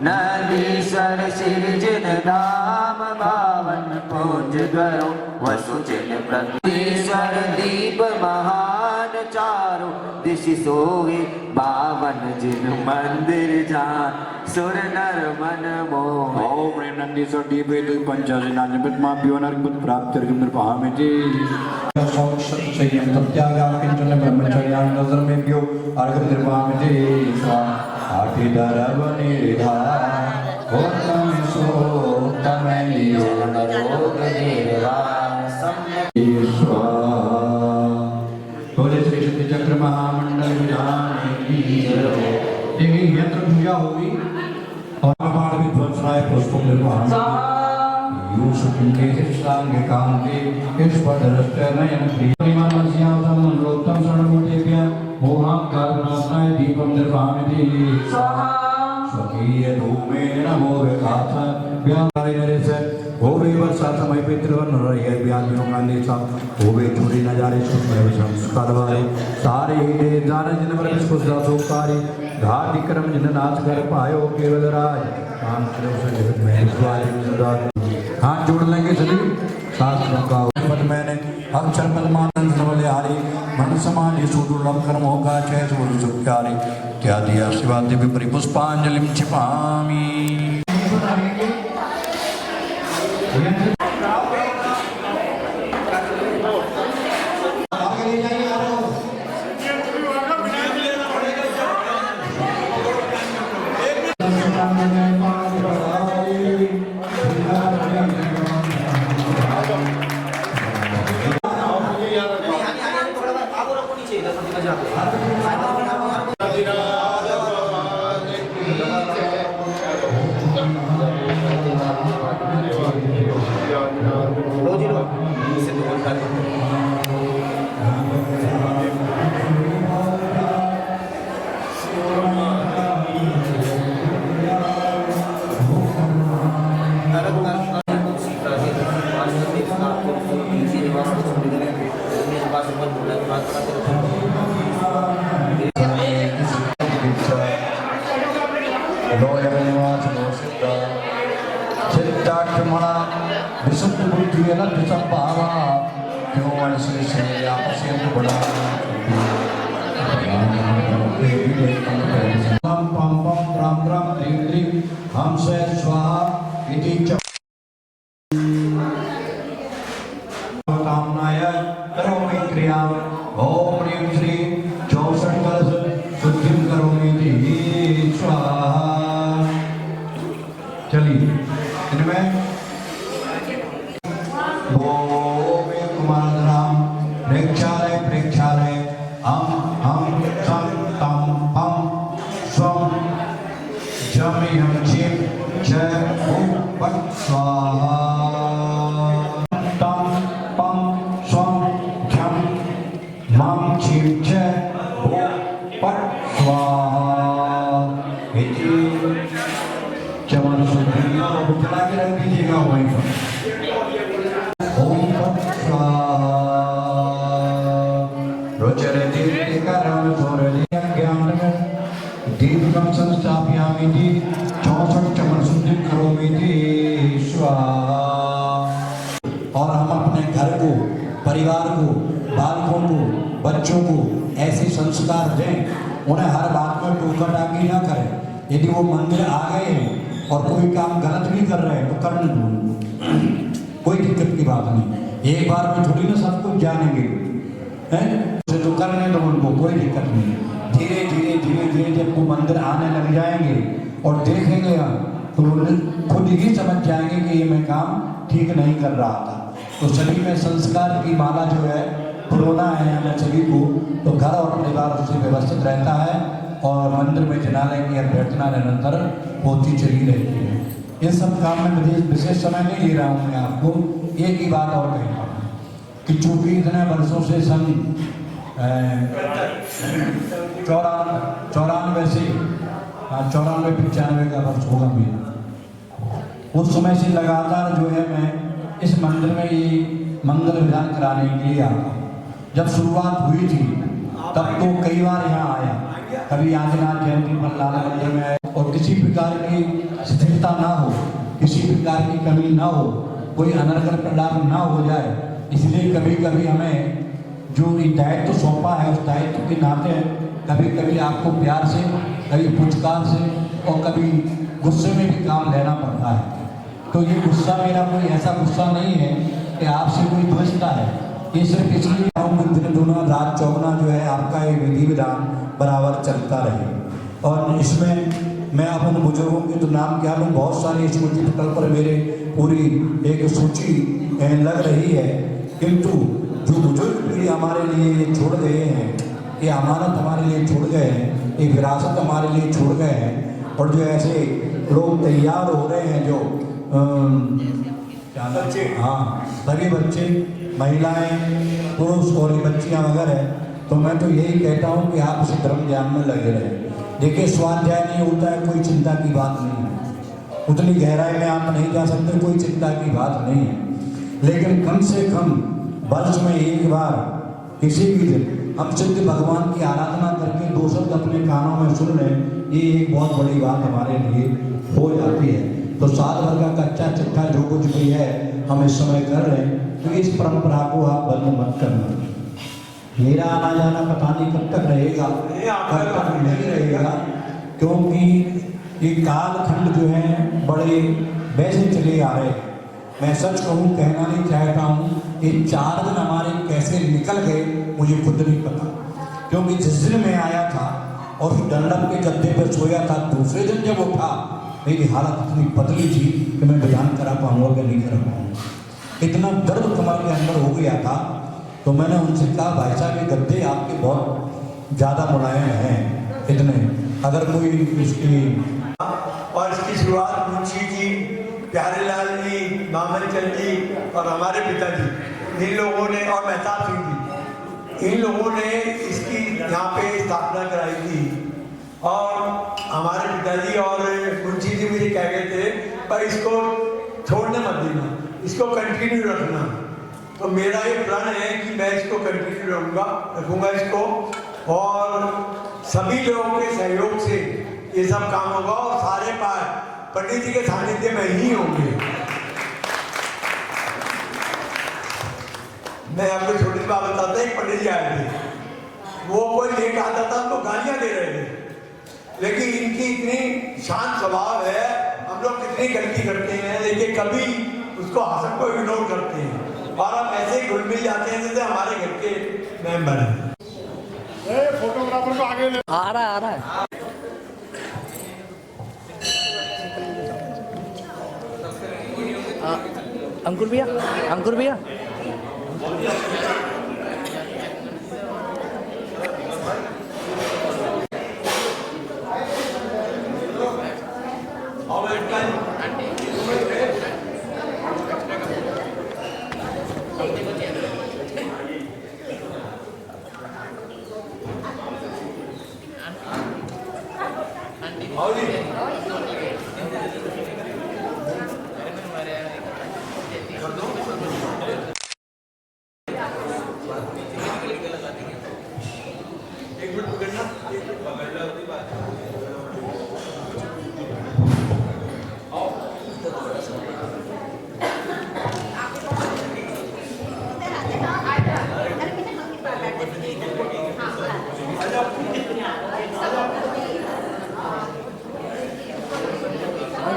नंदीश्वर सिरजन धाम पावन पूज करो वसुजन प्रतीश्वर दीप महान चारो दिश सोहे बावन जिन मंदिर जान सुर नर मन मोह। ओम ह्रीं नंदीश्वर दीपे तु पंचाशनान्यपद्माभ्यो नर्कवत प्राप्ति अर्घम निर्वामिते संयम सत्यागाम किंचन ब्रह्मचर्यां नजरमेभ्यो अर्घम निर्वामिते स्वाहा आठि दरव निर्धार उत्तम सोत्तम योग रोग निर्वाण सम्यक स्वाहा बोले श्री शक्ति चक्र महामंडल विधान की जय। देखिए यंत्र पूजा होगी और बाण विध्वंस राय पुष्प निर्वाण यूसुकिंगे हिस्सांगे कांगे इष्पदरस्य नयन प्रियमानस्यां समनोत्तम शरणमूर्तिभ्य मोहं कारुणास्नाय दीपं निर्वामिते स्वाहा स्वकीय धूमेन मोहकाथ व्यापारी नरेश होवे वर्षा समय पितृवन रहे व्याधियों का निशा होवे चोरी नजारे सुखमय संस्कार वाले सारे ही दे जान जिन पर विस्कुशा सोकारी घाट विक्रम जिन नाच कर पायो केवल राज कान करो से जगत में स्वामी सदा हाथ जोड़ लेंगे सभी शास्त्रों का पद मैंने अक्षर पद्मानंद नवले हारी मन समाधि सुदुर्लभ कर्म होगा जय सुर सुख्यारी क्या दिया शिवा दिव्य परिपुष्पांजलि छिपामी। विशुद्ध बुद्धि अलग संभावा क्यों मनसे से आपसे बड़ा पम पम पम राम राम ह्रीं ह्रीं हम से स्वाहा इति च कामनाय करोमि क्रिया ओम ह्रीं श्री 64 कलश शुद्धिं करोमि इति स्वाहा। चलिए इनमें प्रेक्षालय प्रेक्षालय हम सम तम हम स्वम जमि हम चिम जय ओम पट स्वाहा तम पम स्वम झम मम चिम जय ओम पट स्वाहा। इति चमन सुंदरिया बुझला के रख दीजिएगा वहीं पर ओम पट स्वाहा। रोचरे दीप्ति करम थोरली ज्ञान दीपकम संस्थापयामि ति 64 चमन शुद्धि करोमि ति स्वाहा। और हम अपने घर को परिवार को बालकों को बच्चों को ऐसे संस्कार दें, उन्हें हर बात में टोका टाकी ना करें। यदि वो मंदिर आ गए हैं और कोई काम गलत भी कर रहे हैं तो करने दो, कोई दिक्कत की बात नहीं। एक बार में थोड़ी ना सब कुछ जानेंगे हैं, तो करने दो उनको, कोई दिक्कत नहीं। धीरे धीरे धीरे धीरे जब वो मंदिर आने लग जाएंगे और देखेंगे तो खुद ही समझ जाएंगे कि ये मैं काम ठीक नहीं कर रहा था। तो सभी में संस्कार की माला जो है पुरोना है हमें सभी को, तो घर और परिवार उससे व्यवस्थित रहता है और मंदिर में जनालय की अभ्यर्थना निरंतर होती चली रहती है। इन सब काम में विशेष समय नहीं ले रहा हूँ मैं आपको। एक ही बात और कहता हूँ कि चूंकि इतने वर्षों से सन 94 से 95 का वर्ष होगा मेरा, उस समय से लगातार जो है मैं इस मंदिर में ये मंगल विधान कराने के लिए आता हूँ। जब शुरुआत हुई थी तब तो कई बार यहाँ आया, कभी आदिनाथ जयंती पर लाल मंदिर में आया और किसी प्रकार की स्थिरता ना हो, किसी प्रकार की कमी ना हो, कोई अनर्गल परिणाम ना हो जाए, इसलिए कभी कभी हमें जो ये दायित्व सौंपा है उस दायित्व के नाते कभी कभी आपको प्यार से, कभी पुचकार से और कभी गुस्से में भी काम लेना पड़ता है। तो ये गुस्सा मेरा कोई ऐसा गुस्सा नहीं है कि आपसे कोई द्वेषता है, ये सिर्फ इसलिए दिन दोनों रात चौगुना जो है आपका ये विधि विधान बराबर चलता रहे। और इसमें मैं अपन बुजुर्गों के तो नाम क्या लूँ, बहुत सारी स्मृति पटल पर मेरे पूरी एक सूची लग रही है, किंतु जो बुजुर्ग भी हमारे लिए छोड़ गए हैं, ये अमानत हमारे लिए छोड़ गए हैं, एक विरासत हमारे लिए छोड़ गए हैं। और जो ऐसे लोग तैयार हो रहे हैं जो बच्चे, हाँ सभी बच्चे, महिलाएं, पुरुष और बच्चियां वगैरह, तो मैं तो यही कहता हूँ कि आप इस धर्म ज्ञान में लगे रहें। देखिए स्वाध्याय नहीं होता है, कोई चिंता की बात नहीं है, उतनी गहराई में आप नहीं जा सकते, कोई चिंता की बात नहीं है। लेकिन कम से कम वर्ष में एक बार किसी भी दिन हम सिद्ध भगवान की आराधना करके 2 शब्द अपने कानों में सुन लें, ये एक बहुत बड़ी बात हमारे लिए हो जाती है। तो साल भर का कच्चा चिट्ठा जो कुछ भी है हम इस समय कर रहे हैं, तो इस परंपरा को आप बंद मत करना। मेरा आना जाना पता नहीं कब तक रहेगा, कब तक नहीं रहेगा, क्योंकि ये कालखंड जो है बड़े वैसे चले आ रहे हैं। मैं सच कहूँ, कहना नहीं चाहता हूँ, ये 4 दिन हमारे कैसे निकल गए मुझे खुद नहीं पता, क्योंकि जिस दिन मैं आया था और डंडम के गद्दे पर सोया था, दूसरे दिन जब उठा मेरी हालत इतनी बदली थी कि मैं बयान करा पाऊंगा कि नहीं करा पाऊंगा। इतना दर्द कमर के अंदर हो गया था। तो मैंने उनसे कहा, भाई साहब ये गद्दे आपके बहुत ज़्यादा मुलायम हैं, इतने अगर कोई इसकी। और इसकी शुरुआत मुंशी जी, प्यारेलाल जी, मामन चंद जी और हमारे पिताजी, इन लोगों ने, और मेहताब सिंह जी, इन लोगों ने इसकी यहाँ पे स्थापना कराई थी। और हमारे पिताजी और मुंशी जी मुझे कह गए थे, पर इसको छोड़ने मत देना, इसको कंटिन्यू रखना। तो मेरा ये प्लान है कि मैं इसको कंटिन्यू रखूँगा इसको, और सभी लोगों के सहयोग से ये सब काम होगा और सारे पंडित जी के सानिध्य में ही होंगे। मैं आपको छोटी सी बात बताता, एक पंडित जी आए थे, वो कोई लेट आता था उनको गालियां दे रहे थे, लेकिन इनकी इतनी शांत स्वभाव है, हम लोग कितनी गलती करते हैं लेकिन कभी उसको हंसक को इग्नोर करते हैं और हम ऐसे ही घुल मिल जाते हैं जैसे हमारे घर के मेंबर हैं। फोटोग्राफर को आगे ले आ रहा है। अंकुर भैया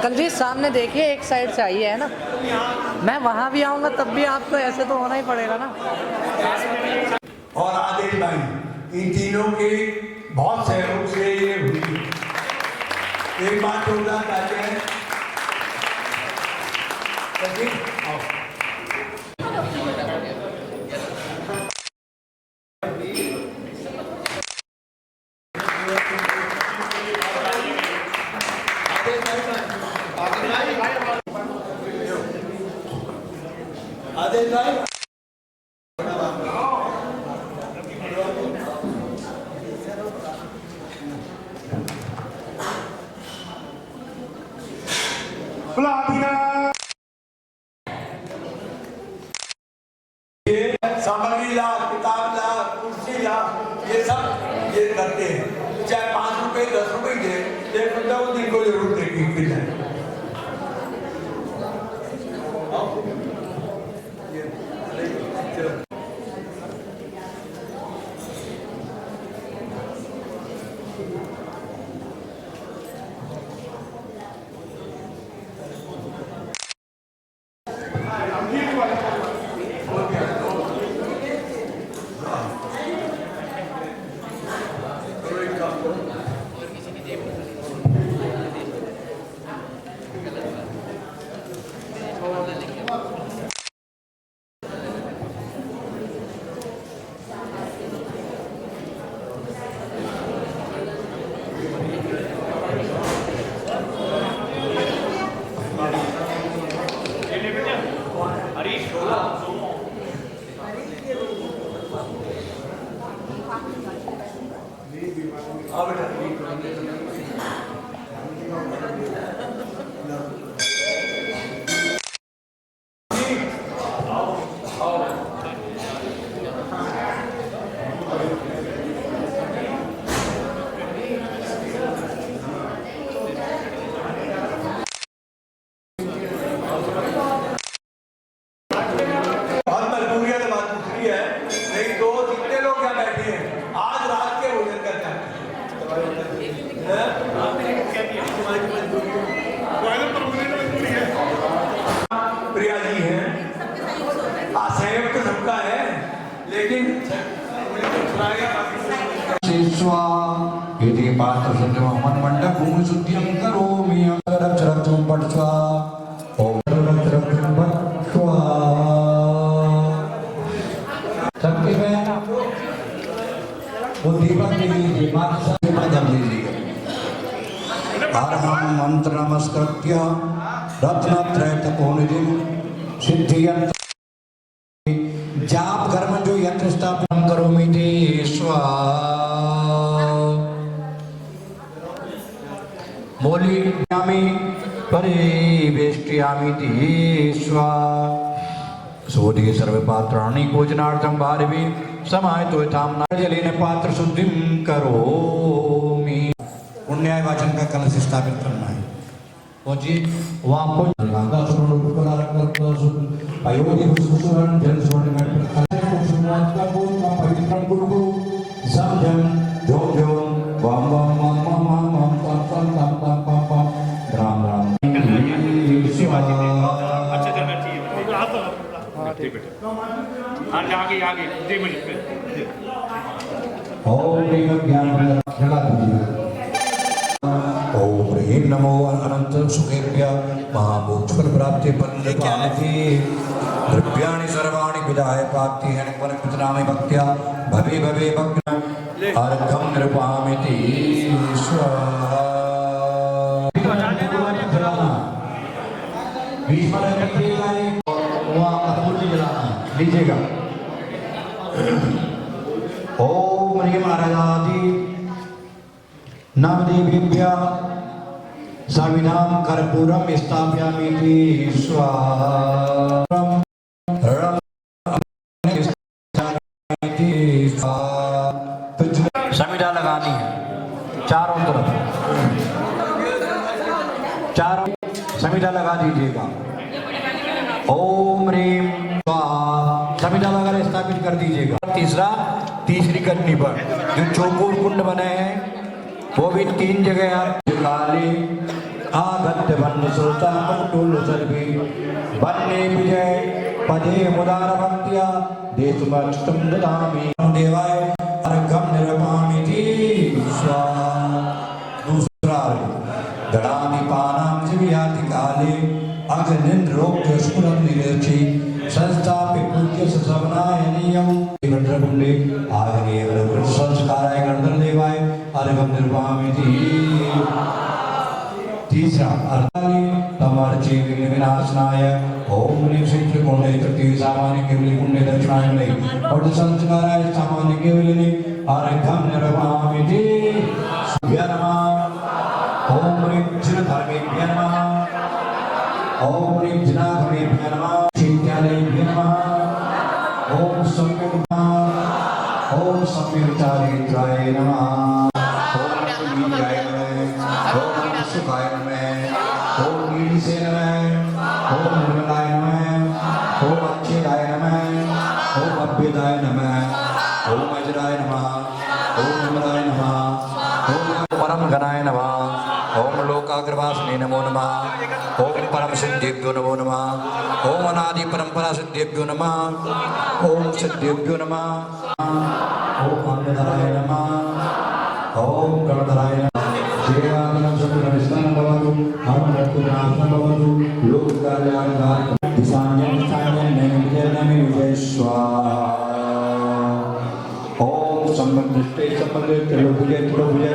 अंकल जी सामने देखिए, एक साइड से आइए, है ना। मैं वहाँ भी आऊँगा तब भी आपको ऐसे तो होना ही पड़ेगा ना। और आदिल भाई, इन तीनों के बहुत सहयोग से ये हुई। एक बात बोलना चाहते हैं, आदिल भाई सामग्री ला, किताब ला, कुर्सी ला, ये सब ये करते हैं। चाहे 5 रुपए 10 रुपए दे, लेकिन उस दिन को जरूर देगी फिर जाए। प्रिया जी हैं, असहयोग तो सबका है, लेकिन यदि पात्र मन मंडप भूमि शुद्धियं करोमि अक्षरक्षरक्षं पठ्वा ओम अक्षरक्षरक्षं पठ्वा। सबके में वो दीपक के लिए माता से माध्यम लीजिए। आरहं मंत्र नमस्कृत्य रत्नत्रय तपोनिधिं सिद्धियंत्र जाप कर्म जो यंत्र स्थापन करोमि ते मूल्यामि परिवेष्टयामि ते सोदे सर्वपात्राणि भोजनार्थं भारवे समाहितो यथां जलेन पात्र शुद्धिं करोमि। पुण्याय वाचन का कलश स्थापित करना है। पहुंचिए वहाँ पहुंच ओम ह्रीं नमो अनंत सुखेभ्य महामोक्षफल प्राप्ति पन्नकानिधि द्रव्याणि सर्वाणि विदाय प्राप्ति है परपितनामे भक्त्या भवे भवे भक्ति अर्घं नृपामिति स्वाहा। लीजिएगा। ओम ह्रीं महाराजादि नवदेवेभ्य सविनाम कर्पूरम स्थापयामि स्वाहा। समिधा लगानी है चारों तरफ, चारों समिधा लगा दीजिएगा। ओम ह्रीं स्वाहा समिधा वगैरह स्थापित कर दीजिएगा। तीसरी कटनी पर जो चौकोर कुंड बने हैं वो भी 3 जगह आप काली आगत्य वन्य श्रोता मुक्तुल सर्वे वन्य विजय पदे मुदार भक्त्या देशमष्टम ददामि देवाय अर्घ्यं निर्वापयामि स्वाहा। दूसरा गणाधिपानां जीवयाति काले अग्निन्द्रोक्य स्फुरं निरचि संस्थापि पूज्य सवनायनीयं भद्रकुंडे आग्नेय वृक्ष संस्काराय गणधर्देवाय अर्घ्यं निर्वापयामि। तीसरा अर्थाली तमर्चि विघ्न विनाशनाय ओम ह्रीं श्रीं त्रिकोणे तृतीय सामान्य केवली कुंडे दक्षिणायने और संस्काराय सामान्य केवलिनी अर्घ्यं निर्वापयामि। नमः ओम ह्रीं चिरधर्मेभ्य नमः ओम ह्रीं जिनाधर्मेभ्य नमः चित्यालयेभ्य नमः ओम ओम सम्यक्चारित्राय नमः ओम वीराय नमः ओम सुखाय नमः ओम नीलिसे नमः ओम निर्मलाय नमः ओम अच्युताय नमः ओम अभ्युदाय नमः ओम अजराय नमः ओम विमलाय नमः ओम परम गणाय नमः ओम लोकाग्रवासिने नमो नमः ओम परम सिद्धिभ्यो नमो नमः ओम अनादि परंपरा सिद्धिभ्यो नमः ओम सिद्धिभ्यो नमः ओम अंगधराय नमः ओम गणधराय नमः सेवादिनं सत्तरविष्णं भवतु अमरत्वनाशनं भवतु लोककल्याणकारि दिशान्यं नैवेद्यं विजय स्वाहा। ओम सम्यक् दृष्टे सम्यक् त्रिलोक्ये त्रिलोक्ये